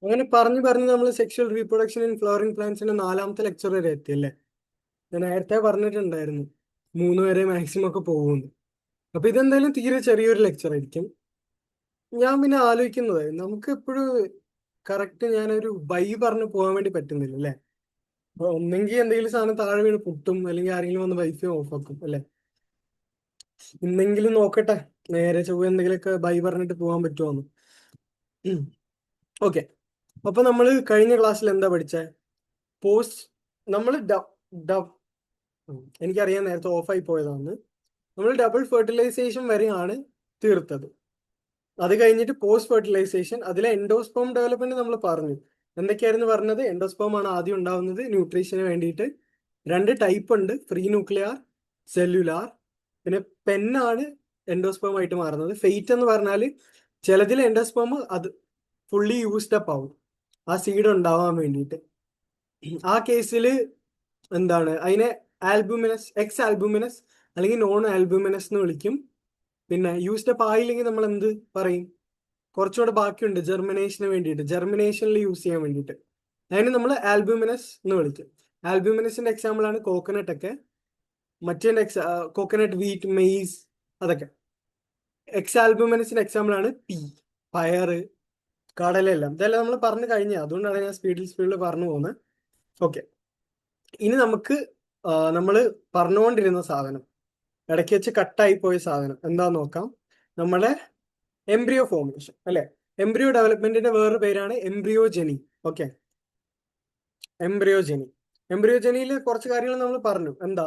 അങ്ങനെ പറഞ്ഞു പറഞ്ഞ് നമ്മൾ സെക്ഷൽ റീപ്രൊഡക്ഷൻ ഇൻ ഫ്ലവറിംഗ് പ്ലാന്റ്സിന്റെ 4ാമത്തെ ലെക്ചർ വരെ എത്തിയല്ലേ. ഞാൻ നേരത്തെ പറഞ്ഞിട്ടുണ്ടായിരുന്നു 3 വരെ മാക്സിമം ഒക്കെ പോകുന്നു. അപ്പൊ ഇതെന്തായാലും തീരെ ചെറിയൊരു ലെക്ചർ ആയിരിക്കും. ഞാൻ പിന്നെ ആലോചിക്കുന്നത് നമുക്ക് എപ്പോഴും കറക്റ്റ് ഞാനൊരു ബൈ പറഞ്ഞു പോകാൻ വേണ്ടി പറ്റുന്നില്ല അല്ലേ. അപ്പൊ ഒന്നെങ്കിൽ എന്തെങ്കിലും സാധനം താഴെ വീണ് പൊട്ടും, അല്ലെങ്കിൽ ആരെങ്കിലും വന്ന് വൈഫൈ ഓഫ് ആക്കും അല്ലെ. ഇന്നെങ്കിലും നോക്കട്ടെ, നേരെ ചൊവ്വ എന്തെങ്കിലുമൊക്കെ ബൈ പറഞ്ഞിട്ട് പോകാൻ പറ്റുമോന്ന്. ഓക്കെ. അപ്പൊ നമ്മൾ കഴിഞ്ഞ ക്ലാസ്സിൽ എന്താ പഠിച്ചേ? പോസ്റ്റ് നമ്മൾ എനിക്കറിയാൻ നേരത്തെ ഓഫായി പോയതാണ്. നമ്മൾ ഡബിൾ ഫെർട്ടിലൈസേഷൻ വരെയാണ് തീർത്തത്. അത് കഴിഞ്ഞിട്ട് പോസ്റ്റ് ഫെർട്ടിലൈസേഷൻ, അതിലെ എൻഡോസ്പോം ഡെവലപ്മെന്റ് നമ്മൾ പറഞ്ഞു. എന്തൊക്കെയായിരുന്നു പറഞ്ഞത്? എൻഡോസ്പോം ആണ് ആദ്യം ഉണ്ടാവുന്നത് ന്യൂട്രീഷന് വേണ്ടിയിട്ട്. 2 ടൈപ്പ് ഉണ്ട്, ഫ്രീ ന്യൂക്ലിയർ, സെല്ലുലാർ. പിന്നെ പെന്നാണ് എൻഡോസ്പോം ആയിട്ട് മാറുന്നത്. ഫെയ്റ്റ് എന്ന് പറഞ്ഞാൽ ചിലതിൽ എൻഡോസ്പോം അത് ഫുള്ളി യൂസ്ഡ് അപ്പ് ആവും ആ സീഡ് ഉണ്ടാവാൻ വേണ്ടിയിട്ട്. ആ കേസിൽ എന്താണ് അതിനെ ആൽബുമിനസ്, എക്സ് ആൽബുമിനസ് അല്ലെങ്കിൽ നോൺ ആൽബുമിനസ് എന്ന് വിളിക്കും. പിന്നെ യൂസ്ഡ് അപ്പ് ആയില്ലെങ്കിൽ നമ്മൾ എന്ത് പറയും? കുറച്ചുകൂടെ ബാക്കിയുണ്ട് ജെർമിനേഷന് വേണ്ടിയിട്ട്, ജെർമിനേഷനിൽ യൂസ് ചെയ്യാൻ വേണ്ടിയിട്ട്. അതിന് നമ്മൾ ആൽബുമിനസ് എന്ന് വിളിക്കും. ആൽബുമിനസിന്റെ എക്സാമ്പിൾ ആണ് കോക്കനട്ട് ഒക്കെ. മറ്റേ കോക്കനട്ട്, വീറ്റ്, മെയ്സ്, അതൊക്കെ. എക്സ് ആൽബുമിനസിന്റെ എക്സാമ്പിൾ ആണ് പീ, പയറ്, കടലെല്ലാം. ഇതെല്ലാം നമ്മൾ പറഞ്ഞു കഴിഞ്ഞ, അതുകൊണ്ടാണ് ഞാൻ സ്പീഡിൽ പറഞ്ഞു പോകുന്നത്. ഓക്കെ. ഇനി നമുക്ക് നമ്മൾ പറഞ്ഞുകൊണ്ടിരുന്ന സാധനം, ഇടയ്ക്ക് വെച്ച് കട്ടായി പോയ സാധനം എന്താന്ന് നോക്കാം. നമ്മളെ എംബ്രിയോ ഫോർമേഷൻ അല്ലെ. എംബ്രിയോ ഡെവലപ്മെന്റിന്റെ വേറൊരു പേരാണ് എംബ്രിയോജനി. ഓക്കെ, എംബ്രിയോജനി. എംബ്രിയോജനിയിൽ കുറച്ച് കാര്യങ്ങൾ നമ്മൾ പറഞ്ഞു. എന്താ?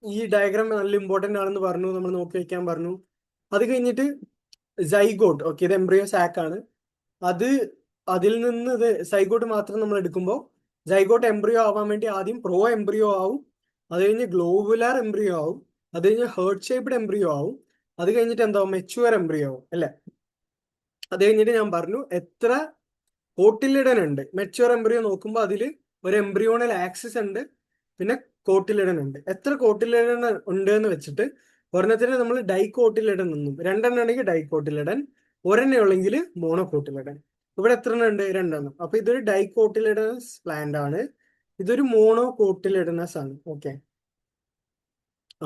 ഈ ഡയഗ്രാം നല്ല ഇമ്പോർട്ടന്റ് ആണെന്ന് പറഞ്ഞു, നമ്മൾ നോക്കി വെക്കാൻ പറഞ്ഞു. അത് കഴിഞ്ഞിട്ട് സൈഗോട്ട്. ഓക്കെ, ഇത് എംബ്രിയോ സാക്ക് ആണ്. അത് അതിൽ നിന്ന് ഇത് സൈഗോട്ട് മാത്രം നമ്മൾ എടുക്കുമ്പോൾ സൈഗോട്ട് എംബ്രിയോ ആവാൻ വേണ്ടി ആദ്യം പ്രോ എംബ്രിയോ ആവും, അത് കഴിഞ്ഞ് ഗ്ലോബുലാർ എംബ്രിയോ ആവും, അത് കഴിഞ്ഞ് ഹേർട്ട് ഷേപ്ഡ് എംബ്രിയോ ആവും, അത് കഴിഞ്ഞിട്ട് എന്താവും? മെച്യൂർ എംബ്രിയോ ആവും അല്ലെ. അത് കഴിഞ്ഞിട്ട് ഞാൻ പറഞ്ഞു എത്ര കോട്ടിലിഡൻ ഉണ്ട്. മെച്യൂർ എംബ്രിയോ നോക്കുമ്പോൾ അതിൽ ഒരു എംബ്രിയോണൽ ആക്സിസ് ഉണ്ട്, പിന്നെ കോട്ടിലിഡൻ ഉണ്ട്. എത്ര കോട്ടിലിഡൻ ഉണ്ട് എന്ന് വെച്ചിട്ട് ഒരെണ്ണത്തിന് നമ്മൾ ഡൈകോട്ടിലിഡൻ എന്നും, 2 ഉണ്ടെങ്കിൽ ഡൈകോട്ടിലിഡൻ, ഒരെണ്ണ ഉള്ളെങ്കിൽ മോണോകോട്ടിലിഡൻ. ഇവിടെ എത്ര എണ്ണം ഉണ്ട്? 2 അപ്പൊ ഇതൊരു ഡൈകോട്ടിലിഡനസ് പ്ലാന്റ് ആണ്, ഇതൊരു മോണോകോട്ടിലിഡനസ് ആണ്. ഓക്കെ.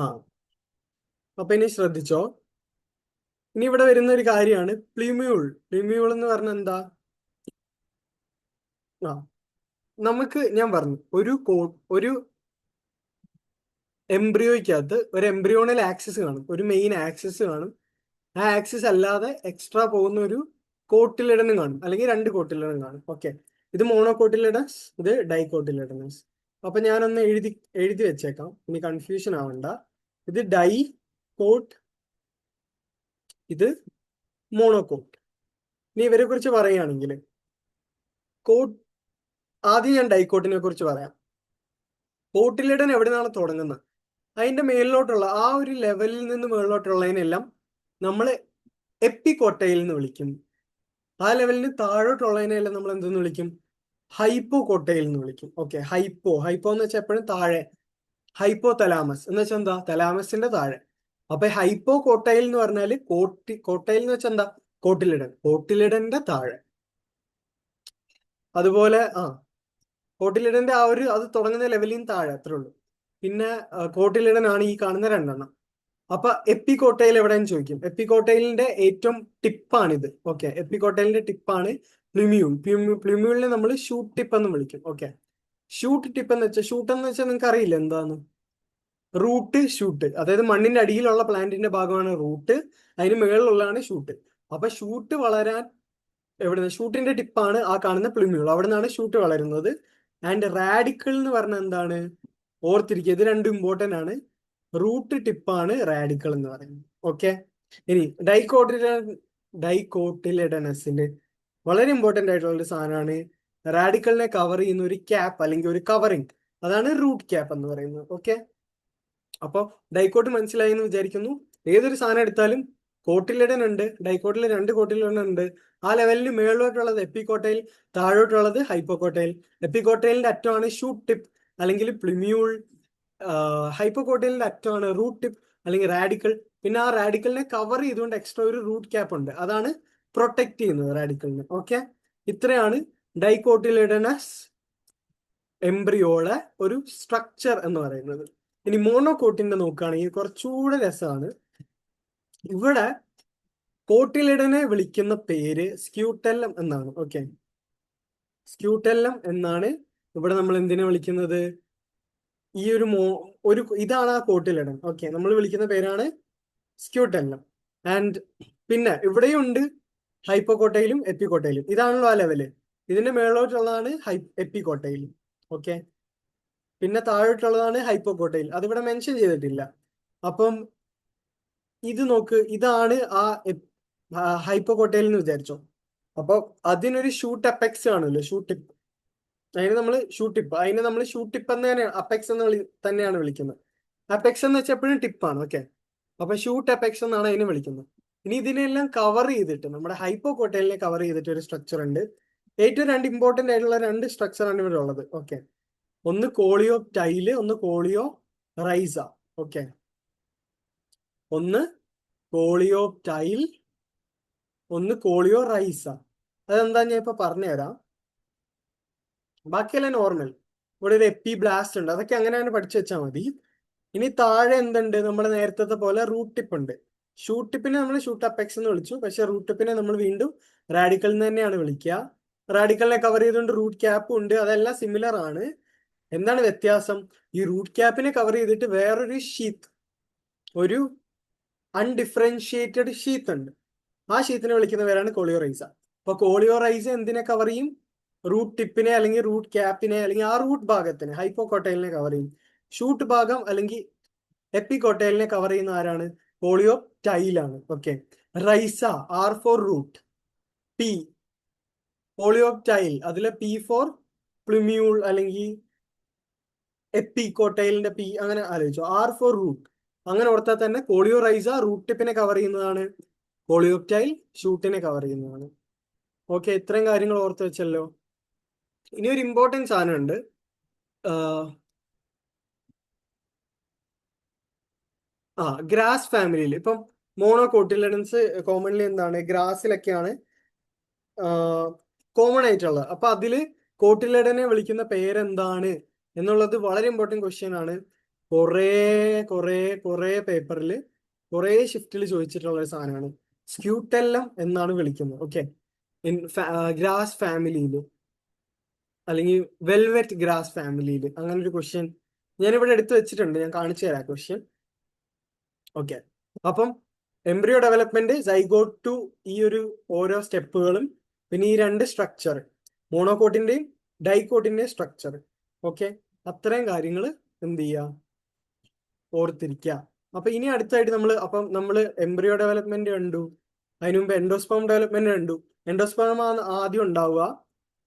ആ, അപ്പൊ ഇനി ശ്രദ്ധിച്ചോ. ഇനി ഇവിടെ വരുന്ന ഒരു കാര്യമാണ് പ്ലിമ്യൂൾ. പ്ലിമ്യൂൾ എന്ന് പറഞ്ഞാൽ എന്താ? ആ, നമുക്ക് ഞാൻ പറഞ്ഞു ഒരു എംബ്രിയോയ്ക്കകത്ത് ഒരു എംബ്രിയോണൽ ആക്സിസ് കാണും, ഒരു മെയിൻ ആക്സിസ് കാണും. ആ ആക്സിസ് അല്ലാതെ എക്സ്ട്രാ പോകുന്ന ഒരു കോട്ടിലിഡനും കാണും, അല്ലെങ്കിൽ 2 കോട്ടിലിഡനും കാണും. ഓക്കെ, ഇത് മോണോകോട്ടിലിഡസ്, ഇത് ഡൈകോട്ടിലിഡനസ്. അപ്പൊ ഞാനൊന്ന് എഴുതി എഴുതി വെച്ചേക്കാം, ഇനി കൺഫ്യൂഷൻ ആവണ്ട. ഇത് ഡൈ കോട്ട്, ഇത് മോണോകോട്ട്. ഇനി ഇവരെ കുറിച്ച് പറയുകയാണെങ്കിൽ കോട്ട്, ആദ്യം ഞാൻ ഡൈക്കോട്ടിനെ കുറിച്ച് പറയാം. കോട്ടിലിഡൻ എവിടെ നിന്നാണ് തുടങ്ങുന്നത്? അതിന്റെ മേളിലോട്ടുള്ള ആ ഒരു ലെവലിൽ നിന്ന് മേളിലോട്ടുള്ളതിനെല്ലാം നമ്മൾ എപ്പികോട്ടയിൽ എന്ന് വിളിക്കും. ആ ലെവലിന് താഴോട്ടുള്ളതിനെല്ലാം നമ്മൾ എന്തെന്ന് വിളിക്കും? ഹൈപ്പോ കോട്ടയിൽ എന്ന് വിളിക്കും. ഓക്കെ, ഹൈപ്പോ എന്ന് വെച്ചാൽ എപ്പോഴും താഴെ. ഹൈപ്പോ തലാമസ് എന്ന് വെച്ചാൽ എന്താ? തലാമസിന്റെ താഴെ. അപ്പൊ ഹൈപ്പോ കോട്ടയിൽ എന്ന് പറഞ്ഞാല് കോട്ടയിൽ എന്ന് വെച്ചാൽ എന്താ? കോട്ടിലിഡന്റെ താഴെ. അതുപോലെ കോട്ടിലിഡന്റെ ആ ഒരു അത് തുടങ്ങുന്ന ലെവലിൽ നിന്ന് താഴെ, അത്രേ ഉള്ളൂ. പിന്നെ കോട്ടിലിഡൻ ആണ് ഈ കാണുന്ന 2 അപ്പൊ എപ്പികോട്ടയിൽ എവിടെയെന്ന് ചോദിക്കും. എപ്പികോട്ടയിലിന്റെ ഏറ്റവും ടിപ്പാണിത്. ഓക്കെ, എപ്പികോട്ടയിലിന്റെ ടിപ്പാണ് പ്ലിമ്യൂൾ. പ്ലിമ്യൂളിനെ നമ്മൾ ഷൂട്ട് ടിപ്പ് എന്ന് വിളിക്കും. ഓക്കെ, ഷൂട്ട് ടിപ്പ് എന്ന് വെച്ചാൽ, ഷൂട്ട് എന്ന് വെച്ചാൽ നിങ്ങൾക്ക് അറിയില്ല എന്താന്ന്? റൂട്ട് ഷൂട്ട്, അതായത് മണ്ണിന്റെ അടിയിലുള്ള പ്ലാന്റിന്റെ ഭാഗമാണ് റൂട്ട്, അതിന് മുകളിലുള്ളതാണ് ഷൂട്ട്. അപ്പൊ ഷൂട്ട് വളരാൻ എവിടുന്ന്? ഷൂട്ടിന്റെ ടിപ്പാണ് ആ കാണുന്ന പ്ലിമ്യൂൾ, അവിടെ നിന്നാണ് ഷൂട്ട് വളരുന്നത്. ആൻഡ് റാഡിക്കിൾ എന്ന് പറഞ്ഞാൽ എന്താണ്? ഓർത്തിരിക്കുക, ഇത് 2 ഇമ്പോർട്ടന്റ് ആണ്. റൂട്ട് ടിപ്പാണ് റാഡിക്കിൾ എന്ന് പറയുന്നത്. ഓക്കെ, ഇനി ഡൈകോട്ടിലിഡനസിന്റെ വളരെ ഇമ്പോർട്ടന്റ് ആയിട്ടുള്ള ഒരു സാധനമാണ് റാഡിക്കലിനെ കവർ ചെയ്യുന്ന ഒരു ക്യാപ്പ് അല്ലെങ്കിൽ ഒരു കവറിങ്, അതാണ് റൂട്ട് ക്യാപ്പ് എന്ന് പറയുന്നത്. ഓക്കെ, അപ്പോൾ ഡൈക്കോട്ട് മനസ്സിലായി എന്ന് വിചാരിക്കുന്നു. ഏതൊരു സാധനം എടുത്താലും കോട്ടിലിഡൻ ഉണ്ട്, ഡൈക്കോട്ടിൽ 2 കോട്ടിലിഡൻ ഉണ്ട്. ആ ലെവലിൽ മുകളിലോട്ടുള്ളത് എപ്പികോട്ടയിൽ, താഴോട്ടുള്ളത് ഹൈപ്പോകോട്ടയിൽ. എപ്പികോട്ടയിലിന്റെ അറ്റമാണ് ഷൂട്ട് ടിപ്പ് അല്ലെങ്കിൽ പ്ലിമ്യൂൾ. ഹൈപ്പോകോട്ടയിലിന്റെ അറ്റമാണ് റൂട്ട് ടിപ്പ് അല്ലെങ്കിൽ റാഡിക്കൽ. പിന്നെ ആ റാഡിക്കലിനെ കവർ ചെയ്തുകൊണ്ട് എക്സ്ട്രാ ഒരു റൂട്ട് ക്യാപ്പ് ഉണ്ട്, അതാണ് പ്രൊട്ടക്ട് ചെയ്യുന്നത് റാഡിക്കലിനെ. ഓക്കെ, ഇത്രയാണ് ഡൈകോട്ടിലിഡനസ് എംബ്രിയോളെ ഒരു സ്ട്രക്ചർ എന്ന് പറയുന്നത്. ഇനി മോണോകോട്ടിന്റെ നോക്കുകയാണെങ്കിൽ കുറച്ചുകൂടെ രസമാണ്. ഇവിടെ കോട്ടിലിഡനെ വിളിക്കുന്ന പേര് സ്ക്യൂട്ടെല്ലം എന്നാണ്. ഓക്കെ, സ്ക്യൂട്ടെല്ലം എന്നാണ് ഇവിടെ നമ്മൾ എന്തിനെ വിളിക്കുന്നത്? ഈ ഒരു ഇതാണ് ആ കോട്ടിലിഡൻ. ഓക്കെ, നമ്മൾ വിളിക്കുന്ന പേരാണ് സ്ക്യൂട്ടെല്ലം. ആൻഡ് പിന്നെ ഇവിടെയുണ്ട് ഹൈപ്പോകോട്ടയിലും എപ്പികോട്ടയിലും. ഇതാണല്ലോ ആ ലെവല്. ഇതിന്റെ മേളോട്ടുള്ളതാണ് എപ്പികോട്ടയിൽ. ഓക്കെ, പിന്നെ താഴോട്ടുള്ളതാണ് ഹൈപ്പോകോട്ടയിൽ. അതിവിടെ മെൻഷൻ ചെയ്തിട്ടില്ല. അപ്പം ഇത് നോക്ക്, ഇതാണ് ആ ഹൈപ്പോകോട്ടയിൽ എന്ന് വിചാരിച്ചോ. അപ്പൊ അതിനൊരു ഷൂട്ട് അപ്പെക്സ് കാണുമല്ലോ, ഷൂട്ട് ടിപ്പ്. അതിന് നമ്മൾ ഷൂട്ട് ടിപ്പ് എന്ന് തന്നെയാണ്, അപ്പെക്സ് എന്ന് തന്നെയാണ് വിളിക്കുന്നത്. അപ്പെക്സ് എന്ന് വെച്ചാൽ എപ്പോഴും ടിപ്പാണ്. ഓക്കെ, അപ്പൊ ഷൂട്ട് അപ്പെക്സ് എന്നാണ് അതിനെ വിളിക്കുന്നത്. ഇനി ഇതിനെല്ലാം കവർ ചെയ്തിട്ട് നമ്മുടെ ഹൈപ്പോകോട്ടയിലിനെ കവർ ചെയ്തിട്ട് ഒരു സ്ട്രക്ചർ ഉണ്ട്. ഏറ്റവും രണ്ട് ഇമ്പോർട്ടന്റ് ആയിട്ടുള്ള രണ്ട് സ്ട്രക്ചറാണ് ഇവിടെ ഉള്ളത്. ഓക്കെ, ഒന്ന് കോളിയോ ടൈല്, ഒന്ന് കോളിയോ റൈസ. ഓക്കെ, ഒന്ന് കോളിയോ ടൈൽ, ഒന്ന് കോളിയോ റൈസ. അതെന്താ ഞാൻ ഇപ്പൊ പറഞ്ഞുതരാം. ബാക്കിയെല്ലാം നോർമൽ. ഇവിടെ ഒരു എപ്പി ബ്ലാസ്റ്റ് ഉണ്ട്, അതൊക്കെ അങ്ങനെ തന്നെ പഠിച്ചു വെച്ചാൽ മതി. ഇനി താഴെ എന്തുണ്ട്? നമ്മുടെ നേരത്തെ പോലെ റൂട്ട് ടിപ്പ് ഉണ്ട്. ഷൂട്ട് ടിപ്പിനെ നമ്മൾ ഷൂട്ട് അപ്പെക്സ് എന്ന് വിളിച്ചു, പക്ഷെ റൂട്ട് ടിപ്പിനെ നമ്മൾ വീണ്ടും റാഡിക്കൽ എന്ന് തന്നെയാണ് വിളിക്കുക. റാഡിക്കലിനെ കവർ ചെയ്തുകൊണ്ട് റൂട്ട് ക്യാപ്പും ഉണ്ട്. അതെല്ലാം സിമിലർ ആണ്. എന്താണ് വ്യത്യാസം? ഈ റൂട്ട് ക്യാപ്പിനെ കവർ ചെയ്തിട്ട് വേറൊരു ഷീത്ത്, ഒരു അൺഡിഫറൻഷിയേറ്റഡ് ഷീത്ത് ഉണ്ട്. ആ ഷീത്തിനെ വിളിക്കുന്ന പേരാണ് കോളിയോറൈസ. അപ്പൊ കോളിയോറൈസ എന്തിനെ കവർ ചെയ്യും? റൂട്ട് ടിപ്പിനെ അല്ലെങ്കിൽ റൂട്ട് ക്യാപ്പിനെ അല്ലെങ്കിൽ ആ റൂട്ട് ഭാഗത്തിനെ, ഹൈപ്പോകോട്ടൈലിനെ കവർ ചെയ്യും. ഷൂട്ട് ഭാഗം അല്ലെങ്കിൽ എപ്പികോട്ടൈലിനെ കവർ ചെയ്യുന്ന ആരാണ്? കോളിയോ ടൈലാണ്. Okay, rhiza, R for root, P coleoptile, അതിലെ പി ഫോർ പ്ലുമ്യൂൾ അല്ലെങ്കിൽ എപ്പികോട്ടൈലിന്റെ പി, അങ്ങനെ ആലോചിച്ചു. ആർ ഫോർ റൂട്ട്, അങ്ങനെ ഓർത്താൽ തന്നെ കോളിയോ റൈസ റൂട്ട് ടിപ്പിനെ കവർ ചെയ്യുന്നതാണ്, കോളിയോ ടൈൽ ഷൂട്ടിനെ കവർ ചെയ്യുന്നതാണ്. ഓക്കെ, ഇത്രയും കാര്യങ്ങൾ ഓർത്ത് വെച്ചല്ലോ. ഇനി ഒരു ഇമ്പോർട്ടൻറ്റ് സാധനമുണ്ട്. ഗ്രാസ് ഫാമിലിയിൽ ഇപ്പം മോണോകോട്ടിലിഡൻസ് കോമൺലി എന്താണ്, ഗ്രാസിലൊക്കെയാണ് കോമൺ ആയിട്ടുള്ളത്. അപ്പൊ അതില് കോട്ടിലിഡനെ വിളിക്കുന്ന പേരെന്താണ് എന്നുള്ളത് വളരെ ഇമ്പോർട്ടൻറ്റ് ക്വസ്റ്റ്യൻ ആണ്. കുറേ കുറേ കുറേ പേപ്പറിൽ കുറേ ഷിഫ്റ്റിൽ ചോദിച്ചിട്ടുള്ള ഒരു സാധനമാണ്. സ്ക്യൂട്ടെല്ലം എന്നാണ് വിളിക്കുന്നത്. ഓക്കെ, ഗ്രാസ് ഫാമിലിയിൽ അല്ലെങ്കിൽ വെൽവെറ്റ് ഗ്രാസ് ഫാമിലിയിൽ അങ്ങനെ ഒരു ക്വസ്റ്റ്യൻ ഞാനിവിടെ എടുത്തു വെച്ചിട്ടുണ്ട്. ഞാൻ കാണിച്ചു തരാം ക്വസ്റ്റ്യൻ. ഓക്കെ, അപ്പം എംബ്രിയോ ഡെവലപ്മെന്റ്, സൈഗോട്ട് ടു, ഈ ഒരു ഓരോ സ്റ്റെപ്പുകളും, പിന്നെ ഈ രണ്ട് സ്ട്രക്ചർ, മോണോകോട്ടിന്റെയും ഡൈകോട്ടിന്റെയും സ്ട്രക്ചർ. ഓക്കെ, അത്രയും കാര്യങ്ങൾ എന്ത് ചെയ്യുക, ഓർത്തിരിക്കുക. അപ്പൊ ഇനി അടുത്തായിട്ട് നമ്മൾ എംബ്രിയോ ഡെവലപ്മെന്റ് കണ്ടു. അതിനു മുമ്പ് എൻഡോസ്പേം ഡെവലപ്മെന്റ് കണ്ടു. എൻഡോസ്പേം ആണ് ആദ്യം ഉണ്ടാവുക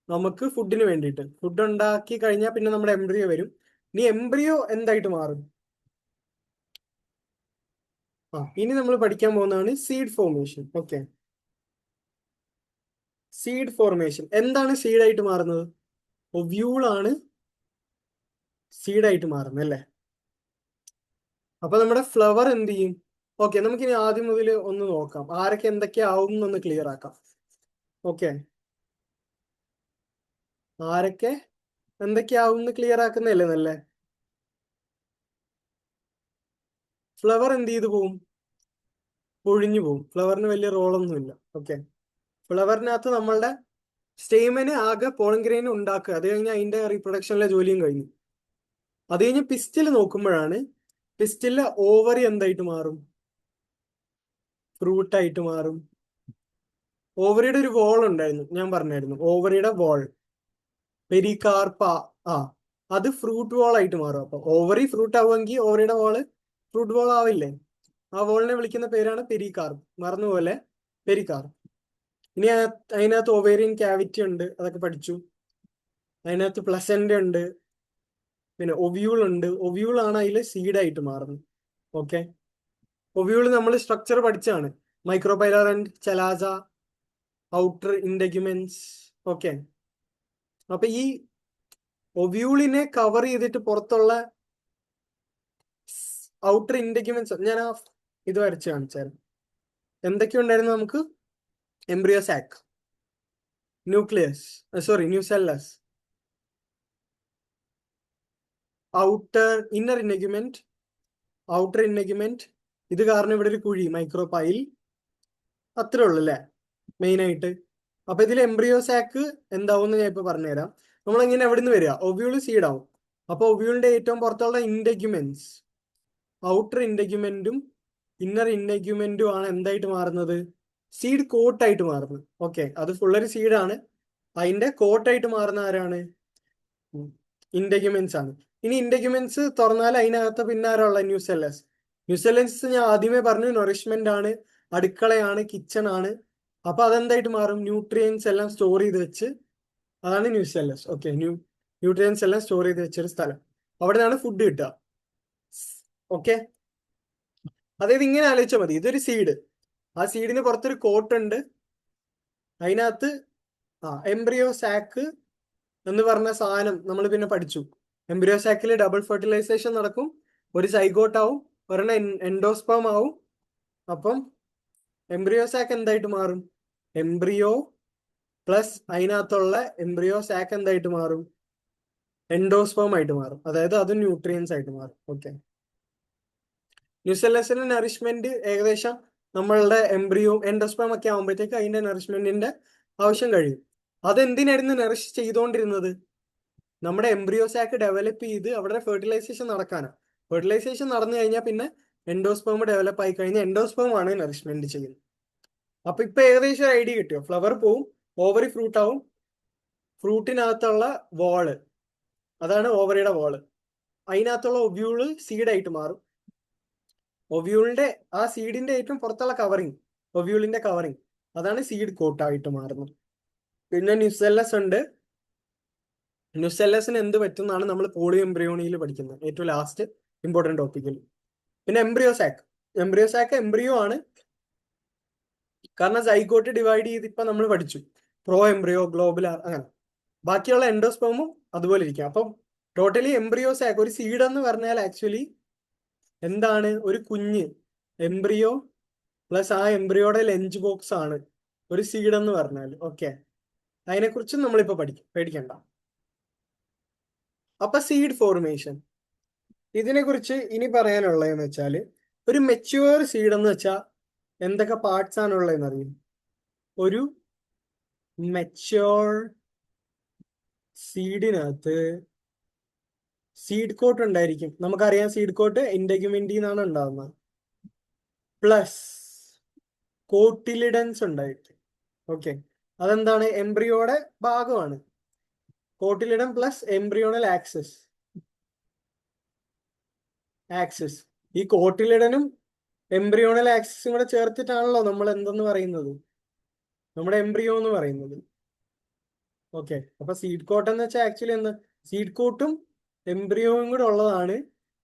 നമുക്ക് ഫുഡിന് വേണ്ടിയിട്ട്. ഫുഡ് ഉണ്ടാക്കി കഴിഞ്ഞാൽ പിന്നെ നമ്മുടെ എംബ്രിയോ വരും. ഇനി എംബ്രിയോ എന്തായിട്ട് മാറും? ഇനി നമ്മൾ പഠിക്കാൻ പോകുന്നതാണ് seed formation. Okay, seed formation എന്താണ് സീഡായിട്ട് മാറുന്നത്? ഒവ്യൂളാണ് സീഡായിട്ട് മാറുന്നത് അല്ലേ? അപ്പൊ നമ്മുടെ ഫ്ലവർ എന്ത് ചെയ്യും? ഓക്കെ, നമുക്കിനി ആദ്യം മുതൽ ഒന്ന് നോക്കാം, ആരൊക്കെ എന്തൊക്കെ ആവും എന്നൊന്ന് ക്ലിയർ ആക്കാം. ഓക്കെ, ആരൊക്കെ എന്തൊക്കെയാവും എന്ന് ക്ലിയർ ആക്കുന്നതല്ലേ നല്ലേ? ഫ്ലവർ എന്ത് ചെയ്തു പോവും? പൊഴിഞ്ഞു പോവും. ഫ്ലവറിന് വലിയ റോളൊന്നുമില്ല. ഓക്കെ, ഫ്ലവറിനകത്ത് നമ്മളുടെ സ്റ്റേമന് ആകെ പോളൻ ഗ്രെയിൻ ഉണ്ടാക്കുക, അത് കഴിഞ്ഞാൽ അതിന്റെ റീപ്രൊഡക്ഷനിലെ ജോലിയും കഴിഞ്ഞു. അത് കഴിഞ്ഞ് പിസ്റ്റിൽ നോക്കുമ്പോഴാണ് പിസ്റ്റിലെ ഓവറി എന്തായിട്ട് മാറും? ഫ്രൂട്ടായിട്ട് മാറും. ഓവറിയുടെ ഒരു വോൾ ഉണ്ടായിരുന്നു, ഞാൻ പറഞ്ഞായിരുന്നു. ഓവറിയുടെ വോൾ, പെരികാർപ്പ, ആ അത് ഫ്രൂട്ട് വോൾ ആയിട്ട് മാറും. അപ്പൊ ഓവറി ഫ്രൂട്ട് ആവുമെങ്കിൽ ഓവറിയുടെ വോള് ഫ്രൂട്ട് വോൾ ആവില്ലേ? ആ വോളിനെ വിളിക്കുന്ന പേരാണ് പെരികാർപ്പ്. മറന്നുപോലെ പെരികാർപ്പ്. ഇനി അതിനകത്ത് ഒവേറിയൻ ക്യാവിറ്റി ഉണ്ട്, അതൊക്കെ പഠിച്ചു. അതിനകത്ത് പ്ലസന്റ് ഉണ്ട്, പിന്നെ ഒവ്യൂൾ ഉണ്ട്. ഒവ്യൂൾ ആണ് അതിൽ സീഡായിട്ട് മാറുന്നത്. ഓക്കെ, ഒവ്യൂൾ നമ്മൾ സ്ട്രക്ചർ പഠിച്ചാണ്, micropylar and chalaza, outer integuments. Okay, അപ്പൊ ഈ ഒവ്യൂളിനെ കവർ ചെയ്തിട്ട് പുറത്തുള്ള ഔട്ടർ ഇന്റഗ്യുമെന്റ്സ് ഞാൻ ഇത് വരച്ച് കാണിച്ചായിരുന്നു. എന്തൊക്കെ ഉണ്ടായിരുന്നു നമുക്ക്? Embryo sac, nucleus, sorry nucellus, outer inner integument, outer integument, ഇത് കാരണം ഇവിടെ ഒരു കുഴി മൈക്രോപൈൽ, അത്രേ ഉള്ളു അല്ലേ മെയിൻ ആയിട്ട്. അപ്പൊ ഇതിൽ എംബ്രിയോ സാക്ക് എന്താവും ഞാൻ ഇപ്പൊ പറഞ്ഞുതരാം. നമ്മളെങ്ങനെ എവിടെ നിന്ന് വരിക, ഒവ്യൂള് സീഡ് ആവും. അപ്പൊ ഒവ്യൂളിന്റെ ഏറ്റവും പുറത്തുള്ള ഇൻഡഗ്യുമെന്റ്സ്, ഔട്ടർ ഇൻഡഗ്യുമെന്റും ഇന്നർ ഇൻഡഗ്യുമെന്റും ആണ് എന്തായിട്ട് മാറുന്നത്, സീഡ് കോട്ടായിട്ട് മാറുന്നത്. ഓക്കെ, അത് ഫുള്ളൊരു സീഡാണ്, അതിന്റെ കോട്ടായിട്ട് മാറുന്ന ആരാണ്, ഇൻഡഗ്യുമെന്റ്സ് ആണ്. ഇനി ഇൻഡഗ്യുമെന്റ്സ് തുറന്നാൽ അതിനകത്ത് പിന്നെ ആരാള്ള, ന്യൂസെല്ലസ്. ന്യൂസെല്ലസ് ഞാൻ ആദ്യമേ പറഞ്ഞു നറിഷ്മെന്റ് ആണ്, അടുക്കളയാണ്, കിച്ചൺ ആണ്. അപ്പൊ അതെന്തായിട്ട് മാറും, ന്യൂട്രിയൻസ് എല്ലാം സ്റ്റോർ ചെയ്ത് വെച്ച്, അതാണ് ന്യൂസെല്ലസ്. ഓക്കെ, ന്യൂട്രിയൻസ് എല്ലാം സ്റ്റോർ ചെയ്ത് വെച്ചൊരു സ്ഥലം, അവിടെ നിന്നാണ് ഫുഡ് കിട്ടുക. ഓക്കെ, അതായത് ഇങ്ങനെ ആലോചിച്ചാൽ മതി, ഇതൊരു സീഡ്, ആ സീഡിന് പുറത്തൊരു കോട്ടുണ്ട്, അതിനകത്ത് എംബ്രിയോ സാക്ക് എന്ന് പറഞ്ഞ സാധനം നമ്മൾ പിന്നെ പഠിച്ചു. എംബ്രിയോ സാക്കിൽ ഡബിൾ ഫെർട്ടിലൈസേഷൻ നടക്കും, ഒരു സൈഗോട്ട് ആവും, ഒരെണ്ണം എൻഡോസ്പേം ആവും. അപ്പം എംബ്രിയോ സാക്ക് എന്തായിട്ട് മാറും, എംബ്രിയോ പ്ലസ് അതിനകത്തുള്ള എംബ്രിയോ സാക്ക് എന്തായിട്ട് മാറും, എൻഡോസ്പേം ആയിട്ട് മാറും. അതായത് അത് ന്യൂട്രിയൻസ് ആയിട്ട് മാറും. ഓക്കെ, ന്യൂസെല്ലസിന്റെ നറിഷ്മെന്റ് ഏകദേശം നമ്മളുടെ എംബ്രിയോ എൻഡോസ്പേം ഒക്കെ ആകുമ്പോഴത്തേക്ക് അതിന്റെ നറിഷ്മെന്റിന്റെ ആവശ്യം കഴിയും. അതെന്തിനായിരുന്നു നറിഷ് ചെയ്തുകൊണ്ടിരുന്നത്, നമ്മുടെ എംബ്രിയോ സാക്ക് ഡെവലപ്പ് ചെയ്ത് അവിടെ ഫെർട്ടിലൈസേഷൻ നടക്കാനാണ്. ഫെർട്ടിലൈസേഷൻ നടന്നു കഴിഞ്ഞാൽ പിന്നെ എൻഡോസ്പേം ഡെവലപ്പ് ആയി കഴിഞ്ഞാൽ എൻഡോസ്പേം ആണ് നറിഷ്മെന്റ് ചെയ്യുന്നത്. അപ്പൊ ഇപ്പൊ ഏകദേശം ഒരു ഐഡിയ കിട്ടിയോ, ഫ്ലവർ പോവും, ഓവറി ഫ്രൂട്ട് ആവും, ഫ്രൂട്ടിനകത്തുള്ള വാള് അതാണ് ഓവറിയുടെ വാള്, അതിനകത്തുള്ള ഒവ്യൂള് സീഡായിട്ട് മാറും. ഒവ്യൂളിന്റെ ആ സീഡിന്റെ ഏറ്റവും പുറത്തുള്ള കവറിങ്, ഒവ്യൂളിന്റെ കവറിങ്, അതാണ് സീഡ് കോട്ടായിട്ട് മാറുന്നത്. പിന്നെ ന്യൂസെല്ലസ് ഉണ്ട്. ന്യൂസെല്ലസിന് എന്ത് പറ്റും എന്നാണ് നമ്മൾ പോളി എംബ്രിയോണിയിൽ പഠിക്കുന്നത്, ഏറ്റവും ലാസ്റ്റ് ഇമ്പോർട്ടന്റ് ടോപ്പിക്കിൽ. പിന്നെ embryo sac, embryo sac embryo ആണ്, കാരണം സൈഗോട്ട് ഡിവൈഡ് ചെയ്ത് ഇപ്പൊ നമ്മൾ പഠിച്ചു, പ്രോ എംബ്രിയോ, ഗ്ലോബുലാർ, അങ്ങനെ. ബാക്കിയുള്ള എൻഡോസ്പേമും അതുപോലെ ഇരിക്കും. അപ്പം ടോട്ടലി എംബ്രിയോ സാക്ക് ഒരു സീഡ് എന്ന് പറഞ്ഞാൽ ആക്ച്വലി എന്താണ്, ഒരു കുഞ്ഞ് എംബ്രിയോ പ്ലസ് ആ എംബ്രിയോയുടെ ലഞ്ച് ബോക്സ് ആണ് ഒരു സീഡ് എന്ന് പറഞ്ഞാൽ. ഓക്കെ, അതിനെക്കുറിച്ചും നമ്മളിപ്പോ പഠിക്കും, പേടിക്കണ്ട. അപ്പൊ സീഡ് ഫോർമേഷൻ, ഇതിനെ കുറിച്ച് ഇനി പറയാനുള്ളതെന്ന് വെച്ചാല്, ഒരു മെച്യൂർ സീഡ് എന്ന് വെച്ചാൽ എന്തൊക്കെ പാർട്സ് ആണുള്ളതെന്ന് അറിയും. ഒരു മെച്യൂർ സീഡിനകത്ത് സീഡ് കോട്ട് ഉണ്ടായിരിക്കും, നമുക്കറിയാം സീഡ് കോട്ട് ഇൻഡഗ്യുമെന്റിൽ നിന്നാണ് ഉണ്ടാകുന്നത്, പ്ലസ് കോട്ടിലിഡൻസ് ഉണ്ടായിരിക്കും. ഓക്കെ, അതെന്താണ്, എംബ്രിയോയുടെ ഭാഗമാണ്. കോട്ടിലിഡൻ പ്ലസ് എംബ്രിയോണൽ ആക്സിസ്, ഈ കോട്ടിലിഡനും എംബ്രിയോണൽ ആക്സിസും കൂടെ ചേർത്തിട്ടാണല്ലോ നമ്മൾ എന്തെന്ന് പറയുന്നത്, നമ്മുടെ എംബ്രിയോ എന്ന് പറയുന്നത്. ഓക്കെ, അപ്പൊ സീഡ് കോട്ട് എന്ന് വെച്ചാൽ ആക്ച്വലി എന്താ, സീഡ് കോട്ടും എംബ്രിയോയും കൂടെ ഉള്ളതാണ്